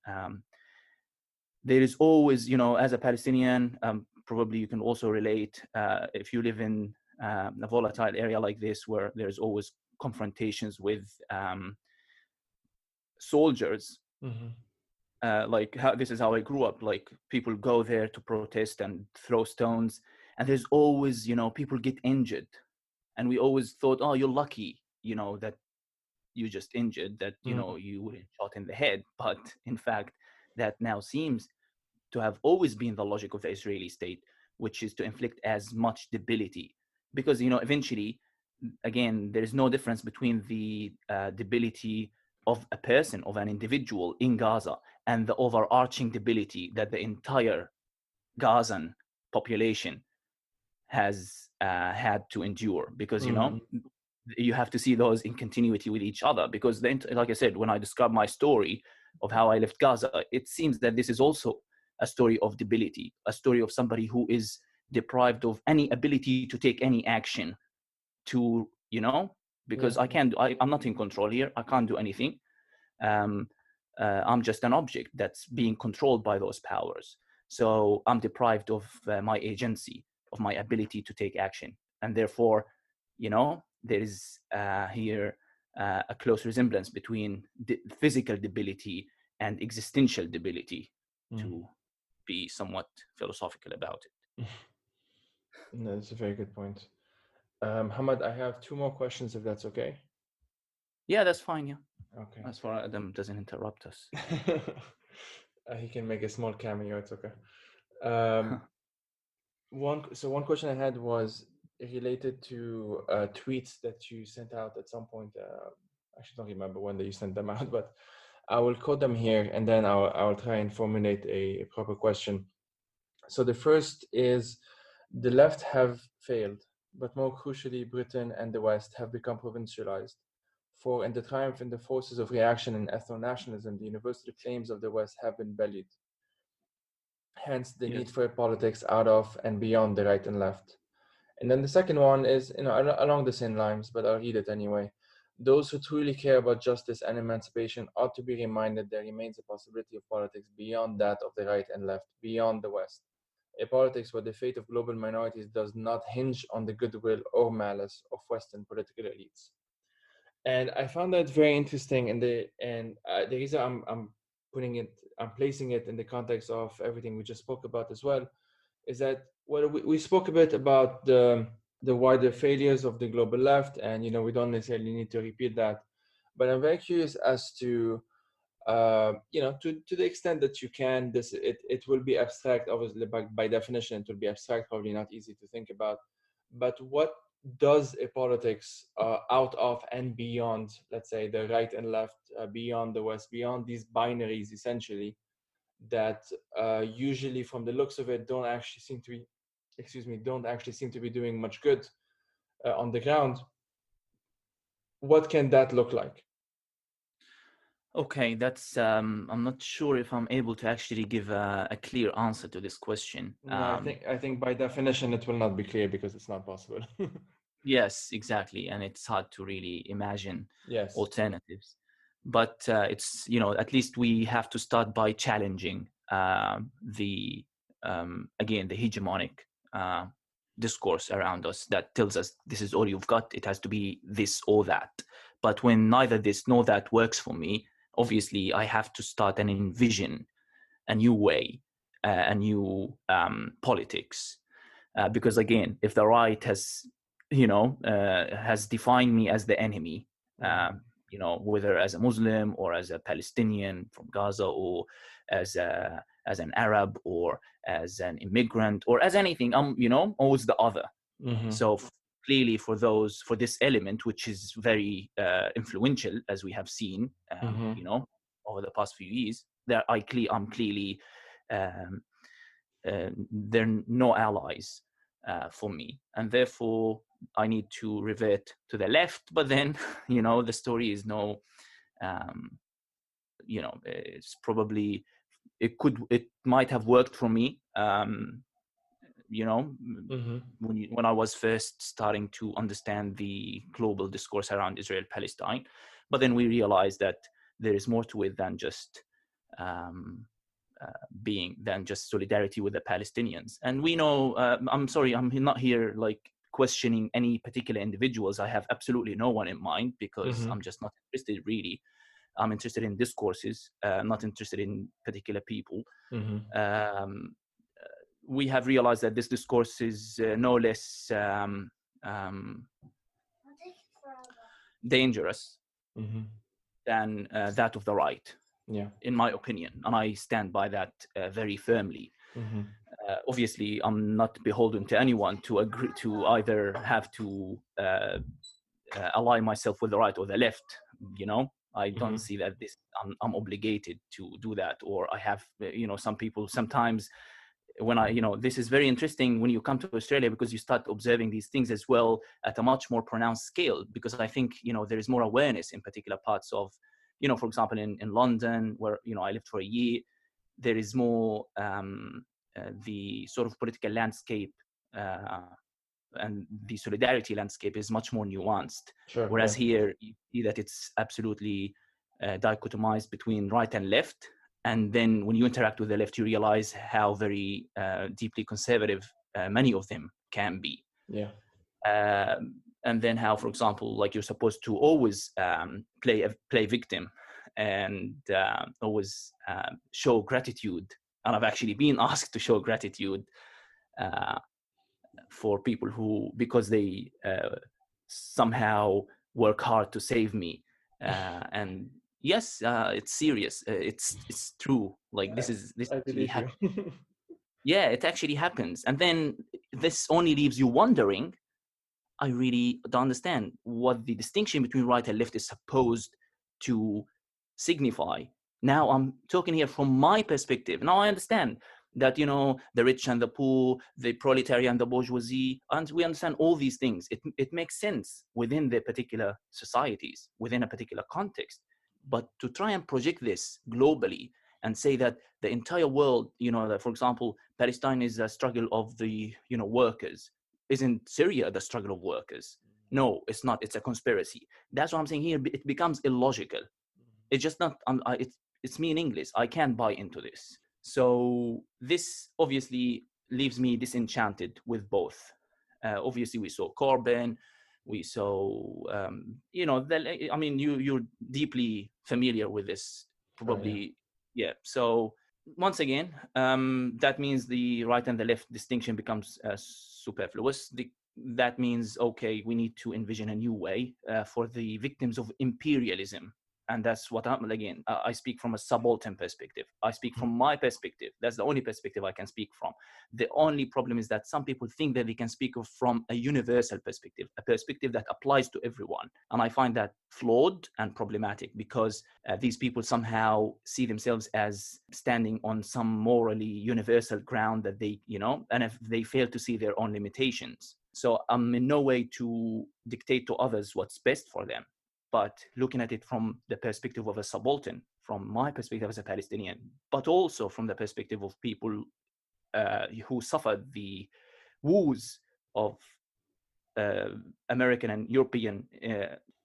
there is always, you know, as a Palestinian, probably you can also relate, if you live in a volatile area like this, where there's always confrontations with soldiers. This is how I grew up. Like, people go there to protest and throw stones, and there's always, you know, people get injured. And we always thought, oh, you're lucky, you know, that you just injured, that, you know, you wouldn't shot in the head. But in fact, that now seems to have always been the logic of the Israeli state, which is to inflict as much debility. Because, you know, eventually, again, there is no difference between the debility of a person, of an individual in Gaza, and the overarching debility that the entire Gazan population has had to endure. Because, you know, you have to see those in continuity with each other. Because then, like I said, when I describe my story of how I left Gaza, it seems that this is also a story of debility, a story of somebody who is deprived of any ability to take any action, to, you know, because I'm not in control here, I can't do anything. I'm just an object that's being controlled by those powers. So I'm deprived of my agency, of my ability to take action. And therefore, you know, there is here a close resemblance between physical debility and existential debility, to be somewhat philosophical about it. No, that's a very good point. Hamad, I have 2 more questions, if that's okay. Yeah, that's fine. Yeah. Okay. As far as Adam doesn't interrupt us. He can make a small cameo. It's okay. One question I had was related to tweets that you sent out at some point. I actually don't remember when you sent them out, but I will quote them here, and then I'll try and formulate a proper question. So the first is, the left have failed, but more crucially, Britain and the West have become provincialized. For in the triumph in the forces of reaction and ethno-nationalism, the universal claims of the West have been bellied. Hence, the need for politics out of and beyond the right and left. And then the second one is, you know, along the same lines, but I'll read it anyway. Those who truly care about justice and emancipation ought to be reminded there remains a possibility of politics beyond that of the right and left, beyond the West. A politics where the fate of global minorities does not hinge on the goodwill or malice of Western political elites. And I found that very interesting. And the reason I'm placing it in the context of everything we just spoke about as well, is that, well, we spoke a bit about the wider failures of the global left, and, you know, we don't necessarily need to repeat that. But I'm very curious as to, you know, to the extent that you can, it will be abstract, obviously, by definition, it will be abstract, probably not easy to think about. But what does a politics out of and beyond, let's say, the right and left, beyond the West, beyond these binaries, essentially, that usually, from the looks of it, don't actually seem to be doing much good on the ground? What can that look like? Okay, that's I'm not sure if I'm able to actually give a clear answer to this question. No, I think by definition it will not be clear, because it's not possible. Yes, exactly, and it's hard to really imagine Yes. alternatives. But it's, you know, at least we have to start by challenging the again, the hegemonic discourse around us that tells us this is all you've got, it has to be this or that. But when neither this nor that works for me, obviously I have to start and envision a new way, a new politics. Because again, if the right has, has defined me as the enemy, whether as a Muslim or as a Palestinian from Gaza, or as an Arab, or as an immigrant, or as anything, always the other. So clearly for this element, which is very influential, as we have seen, over the past few years, that I'm clearly, they're no allies for me, and therefore I need to revert to the left. But then, the story is it's probably, it might have worked for me, when I was first starting to understand the global discourse around Israel-Palestine. But then we realized that there is more to it than just solidarity with the Palestinians. And we know, I'm sorry, I'm not here like questioning any particular individuals. I have absolutely no one in mind, because I'm just not interested really. I'm interested in discourses, not interested in particular people. We have realized that this discourse is no less dangerous than that of the right, in my opinion, and I stand by that very firmly. Obviously, I'm not beholden to anyone to agree to either have to ally myself with the right or the left. I don't see that I'm obligated to do that, or I have, some people sometimes, when this is very interesting when you come to Australia, because you start observing these things as well at a much more pronounced scale, because I think, there is more awareness in particular parts of, for example, in London, where, I lived for a year, there is more the sort of political landscape and the solidarity landscape is much more nuanced. Sure, whereas here you see that it's absolutely dichotomized between right and left. And then when you interact with the left, you realize how very deeply conservative many of them can be. And then how, for example, like you're supposed to always play victim and always show gratitude. And I've actually been asked to show gratitude for people who, because they somehow work hard to save me. And yes, it's serious. It's true. Like this actually happens. Yeah, it actually happens. And then this only leaves you wondering, I really don't understand what the distinction between right and left is supposed to signify. Now I'm talking here from my perspective. Now I understand that, the rich and the poor, the proletariat and the bourgeoisie, and we understand all these things. It makes sense within the particular societies, within a particular context. But to try and project this globally and say that the entire world, that, for example, Palestine is a struggle of the, workers. Isn't Syria the struggle of workers? No, it's not. It's a conspiracy. That's what I'm saying here. It becomes illogical. It's just not, it's me in English. I can't buy into this. So this obviously leaves me disenchanted with both. Obviously, we saw Corbyn. We saw, you're deeply familiar with this, probably. Yeah. So once again, that means the right and the left distinction becomes superfluous. That means, okay, we need to envision a new way for the victims of imperialism. And that's what I speak from a subaltern perspective. I speak from my perspective. That's the only perspective I can speak from. The only problem is that some people think that they can speak from a universal perspective, a perspective that applies to everyone. And I find that flawed and problematic, because these people somehow see themselves as standing on some morally universal ground that they, and if they fail to see their own limitations. So I'm in no way to dictate to others what's best for them. But looking at it from the perspective of a subaltern, from my perspective as a Palestinian, but also from the perspective of people who suffered the woes of American and European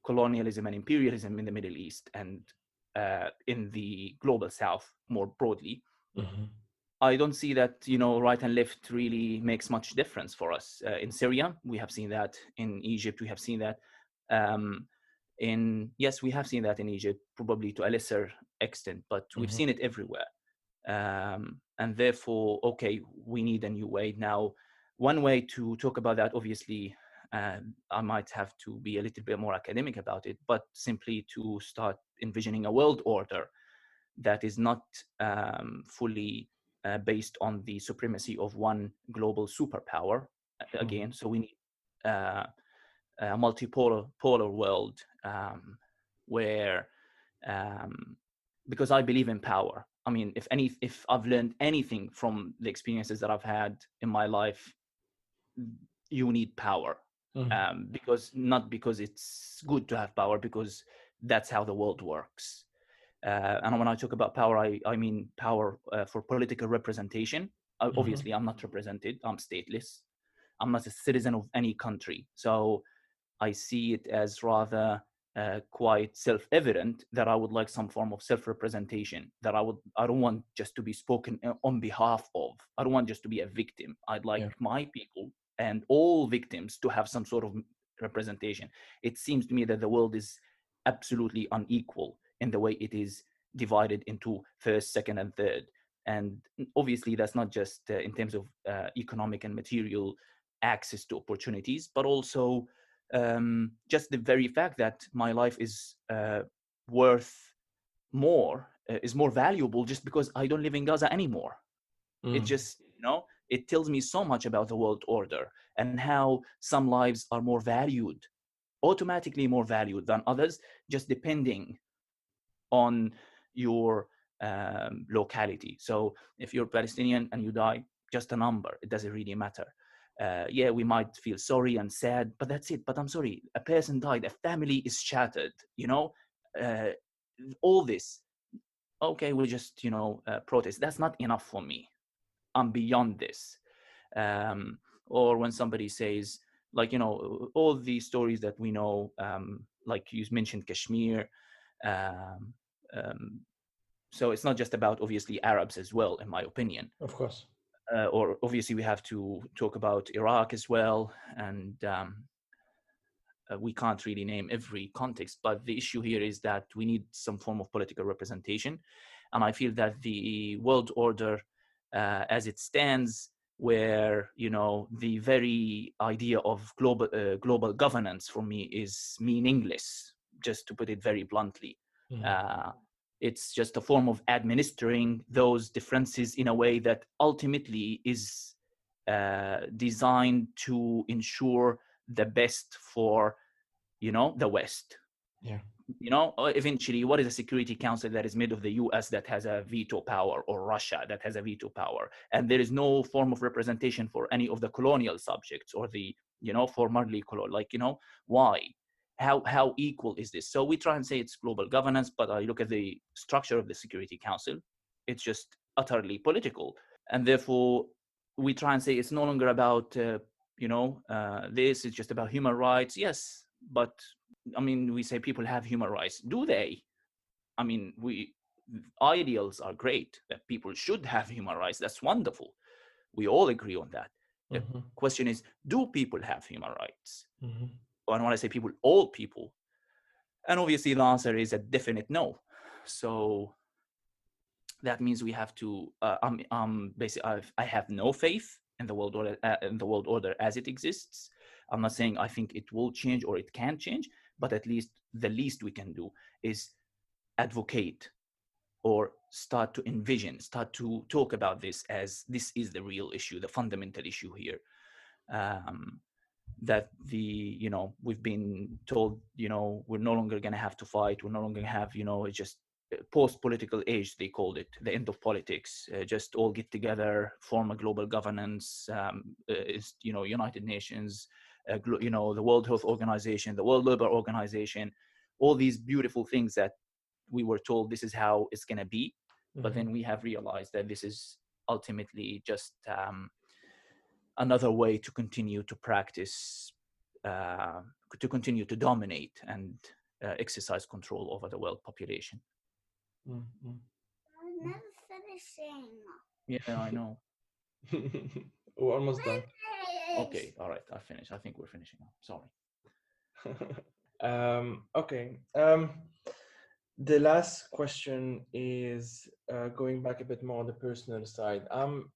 colonialism and imperialism in the Middle East and in the global South more broadly, I don't see that, right and left really makes much difference for us. In Syria, we have seen that. In Egypt, we have seen that. Um, yes, we have seen that in Egypt, probably to a lesser extent, but we've seen it everywhere. And therefore, okay, we need a new way. Now, one way to talk about that, obviously, I might have to be a little bit more academic about it, but simply to start envisioning a world order that is not fully based on the supremacy of one global superpower. Again, so we need uh, a multipolar world where, um, because I believe in power. I mean, if I've learned anything from the experiences that I've had in my life, you need power. Because it's good to have power, because that's how the world works. And when I talk about power, I mean power for political representation. Obviously, I'm not represented. I'm stateless. I'm not a citizen of any country. So I see it as rather quite self-evident that I would like some form of self-representation. I don't want just to be spoken on behalf of. I don't want just to be a victim. I'd like my people and all victims to have some sort of representation. It seems to me that the world is absolutely unequal in the way it is divided into first, second, and third. And obviously, that's not just in terms of economic and material access to opportunities, but also just the very fact that my life is worth more, is more valuable just because I don't live in Gaza anymore. It just, it tells me so much about the world order and how some lives are more valued, automatically more valued than others, just depending on your locality. So if you're Palestinian and you die, just a number, it doesn't really matter. Yeah, we might feel sorry and sad, but that's it. But I'm sorry, a person died, a family is shattered, uh, all this. Okay, we just, protest. That's not enough for me. I'm beyond this. Or when somebody says, like, all the stories that we know, like you mentioned Kashmir. Um, um, so it's not just about, obviously, Arabs as well, in my opinion. Of course. Or obviously we have to talk about Iraq as well. And we can't really name every context, but the issue here is that we need some form of political representation. And I feel that the world order as it stands, where, the very idea of global governance for me is meaningless, just to put it very bluntly. It's just a form of administering those differences in a way that ultimately is designed to ensure the best for, the West. Yeah. Eventually, what is a Security Council that is made of the US that has a veto power, or Russia that has a veto power? And there is no form of representation for any of the colonial subjects, or the, formerly colonial, why? How equal is this? So we try and say it's global governance, but I look at the structure of the Security Council, it's just utterly political. And therefore, we try and say it's no longer about, this is just about human rights. Yes, but I mean, we say people have human rights. Do they? I mean, ideals are great, that people should have human rights. That's wonderful. We all agree on that. The question is, do people have human rights? And when I say people, all people. And obviously the answer is a definite no. So that means we have to, basically, I have no faith in the world order as it exists. I'm not saying I think it will change or it can change, but at least the least we can do is advocate, or start to envision, start to talk about this as this is the real issue, the fundamental issue here. That we've been told, we're no longer going to have to fight. We're no longer going to have, it's just post-political age, they called it, the end of politics. Just all get together, form a global governance, United Nations, the World Health Organization, the World Labor Organization, all these beautiful things that we were told this is how it's going to be. But then we have realized that this is ultimately just another way to continue to practice, to continue to dominate and exercise control over the world population. I never finished saying Yeah, I know. We're almost done. Okay, all right, I finished. I think we're finishing now. Sorry. Okay. The last question is going back a bit more on the personal side. I'm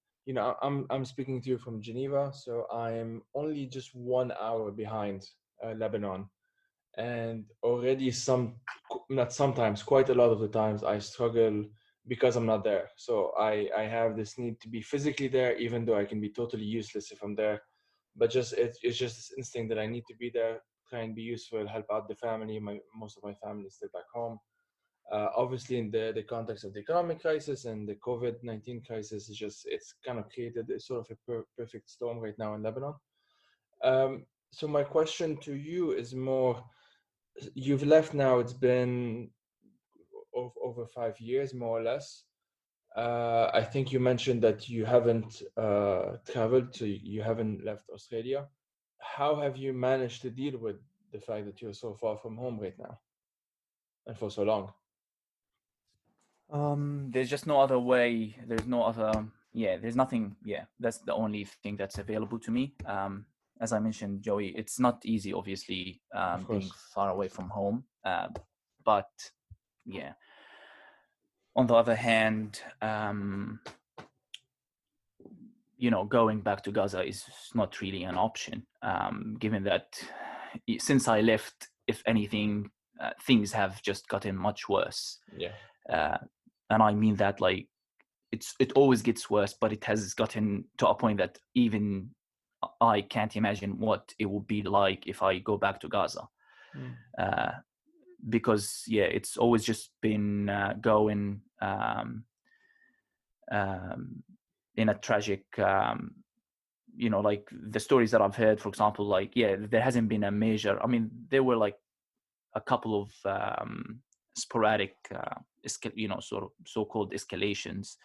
speaking to you from Geneva, so I'm only just 1 hour behind Lebanon, and already not sometimes, quite a lot of the times, I struggle because I'm not there. So I have this need to be physically there, even though I can be totally useless if I'm there. But it's just this instinct that I need to be there, try and be useful, help out the family. Most of my family is still back home. Obviously, in the context of the economic crisis and the COVID-19 crisis, it's kind of created a sort of a perfect storm right now in Lebanon. So my question to you is more: you've left now. It's been over 5 years, more or less. I think you mentioned that you haven't traveled, so you haven't left Australia. How have you managed to deal with the fact that you're so far from home right now and for so long? There's just no other way. There's no other. Yeah, there's nothing. Yeah, that's the only thing that's available to me. As I mentioned, Joey, it's not easy, obviously, Of being course. far away from home. But yeah, on the other hand, going back to Gaza is not really an option, given that since I left, if anything, things have just gotten much worse. Yeah. And I mean that, like, it always gets worse, but it has gotten to a point that even I can't imagine what it would be like if I go back to Gaza. Because it's always just been going in a tragic, like the stories that I've heard, for example, like, there hasn't been a major, I mean, there were like a couple of sporadic, sort of so-called escalations,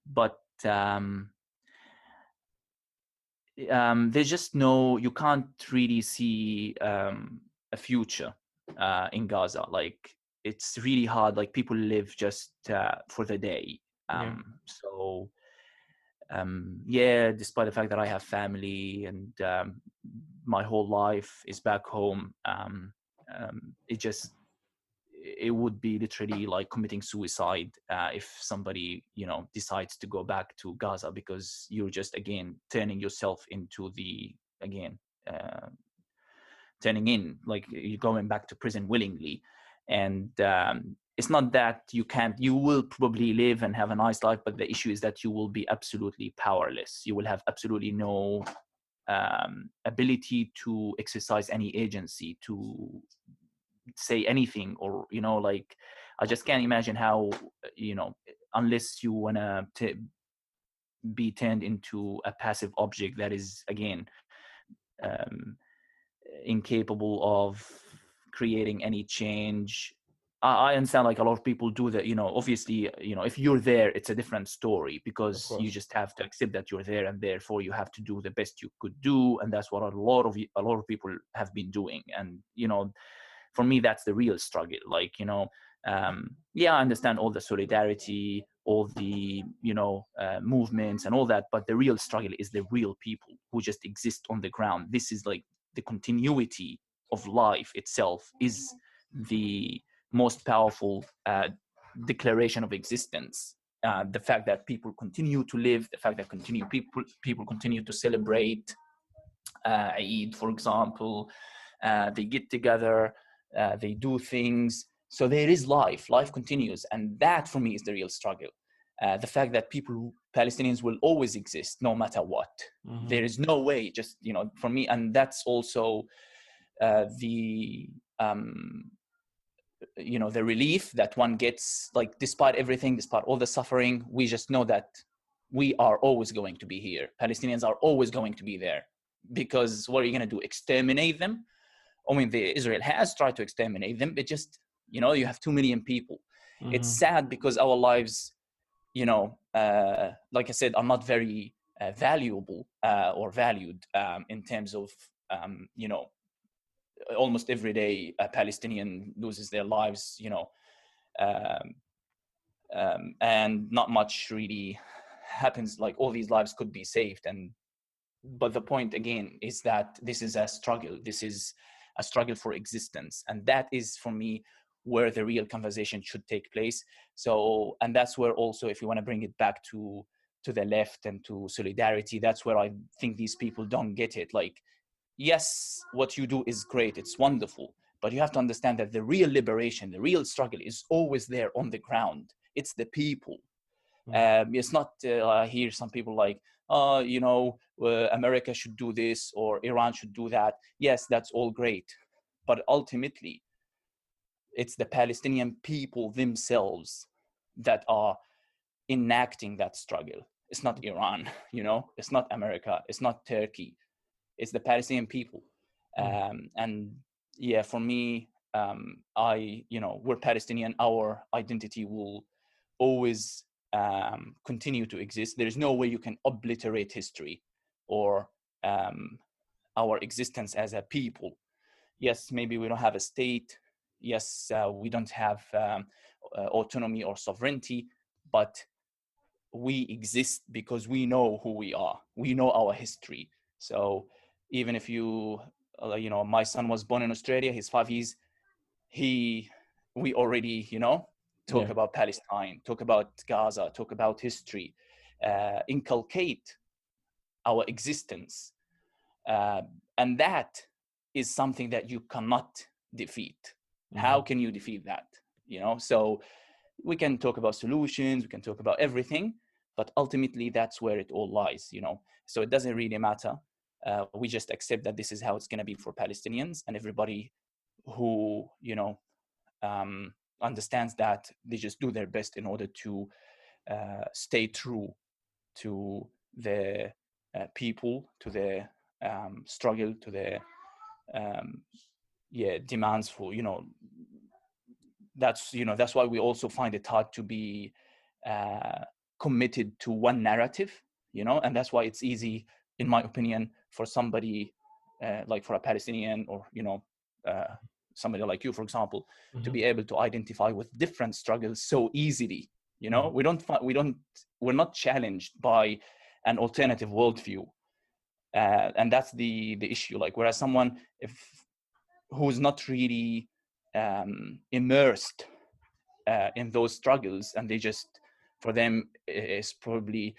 but there's just you can't really see a future in Gaza. Like, it's really hard. Like, people live just for the day. So despite the fact that I have family and my whole life is back home, it would be literally like committing suicide if somebody decides to go back to Gaza, because you're just again turning yourself into turning in, like, you're going back to prison willingly. And it's not that you will probably live and have a nice life, but the issue is that you will be absolutely powerless. You will have absolutely no ability to exercise any agency, to say anything, or like, I just can't imagine how, unless you want to be turned into a passive object that is again incapable of creating any change. I understand, like, a lot of people do that, obviously, if you're there, it's a different story, because you just have to accept that you're there, and therefore you have to do the best you could do, and that's what a lot of people have been doing. And for me, that's the real struggle. Like, I understand all the solidarity, all the movements and all that, but the real struggle is the real people who just exist on the ground. This is like the continuity of life itself is the most powerful declaration of existence. The fact that people continue to live, the fact that people continue to celebrate Eid, for example, they get together, they do things. So there is life continues. And that for me is the real struggle. The fact that Palestinians will always exist no matter what. Mm-hmm. There is no way, just, for me, and that's also the relief that one gets, like, despite everything, despite all the suffering, we just know that we are always going to be here. Palestinians are always going to be there. Because what are you going to do? Exterminate them? I mean, Israel has tried to exterminate them, but just, you have 2 million people. Mm-hmm. It's sad because our lives, like I said, are not very valuable or valued in terms of, almost every day a Palestinian loses their lives, and not much really happens, like all these lives could be saved. But the point again is that this is a struggle. This is a struggle for existence, and that is for me where the real conversation should take place. So, and that's where also, if you want to bring it back to the left and to solidarity, that's where I think these people don't get it. Like, yes, what you do is great, it's wonderful, but you have to understand that the real liberation, the real struggle is always there on the ground. It's the people. It's not, I hear some people like, America should do this or Iran should do that. Yes, that's all great. But ultimately, it's the Palestinian people themselves that are enacting that struggle. It's not Iran, it's not America, it's not Turkey. It's the Palestinian people. And yeah, for me, we're Palestinian. Our identity will always continue to exist. There is no way you can obliterate history or our existence as a people. Yes, maybe we don't have a state. Yes, we don't have autonomy or sovereignty, but we exist because we know who we are. We know our history. So even if my son was born in Australia, he's 5 years, we already, talk about Palestine, talk about Gaza, talk about history, inculcate our existence. And that is something that you cannot defeat. How can you defeat that? So we can talk about solutions, we can talk about everything, but ultimately that's where it all lies, So it doesn't really matter. We just accept that this is how it's going to be for Palestinians, and everybody who, understands that, they just do their best in order to stay true to the people, to the struggle, to the demands for, that's why we also find it hard to be committed to one narrative, and that's why it's easy, in my opinion, for somebody like for a Palestinian or, somebody like you, for example, to be able to identify with different struggles so easily. We're not challenged by an alternative worldview, and that's the issue. Like, whereas someone who's not really immersed in those struggles, and for them it's probably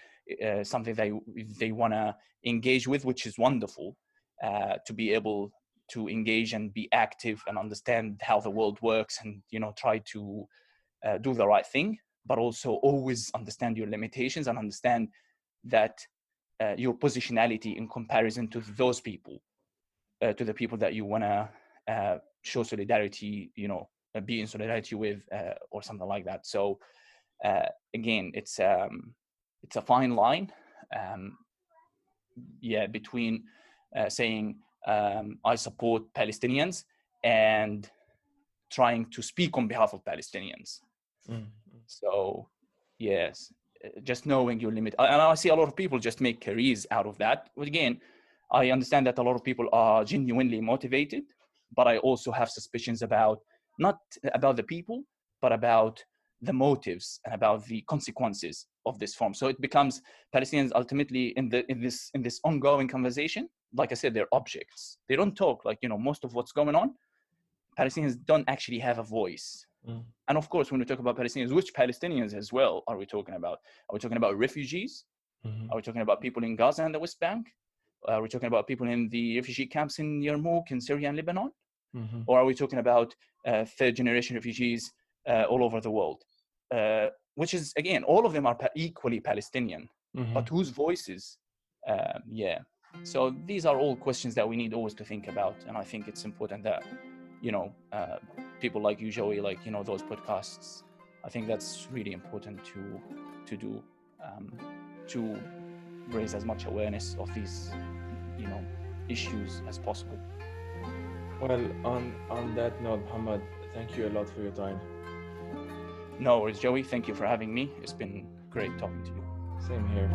something they want to engage with, which is wonderful, to be able to engage and be active and understand how the world works, and try to do the right thing, but also always understand your limitations and understand that your positionality in comparison to those people, to the people that you want to show solidarity, be in solidarity with, or something like that. So again, it's a fine line, between saying I support Palestinians and trying to speak on behalf of Palestinians. So yes, just knowing your limit. And I see a lot of people just make careers out of that. But again, I understand that a lot of people are genuinely motivated, but I also have suspicions not about the people, but about the motives and about the consequences of this form. So it becomes Palestinians ultimately in this ongoing conversation. Like I said, they're objects. They don't talk. Like, most of what's going on, Palestinians don't actually have a voice. And of course, when we talk about Palestinians, which Palestinians as well are we talking about? Are we talking about refugees? Are we talking about people in Gaza and the West Bank? Are we talking about people in the refugee camps in Yarmouk, in Syria and Lebanon? Or are we talking about third generation refugees all over the world? Which is, again, all of them are equally Palestinian, but whose voices? So these are all questions that we need always to think about. And I think it's important that, people like you, Joey, like, those podcasts, I think that's really important to do, to raise as much awareness of these, issues as possible. Well, on that note, Mohammed, thank you a lot for your time. No worries, Joey. Thank you for having me. It's been great talking to you. Same here.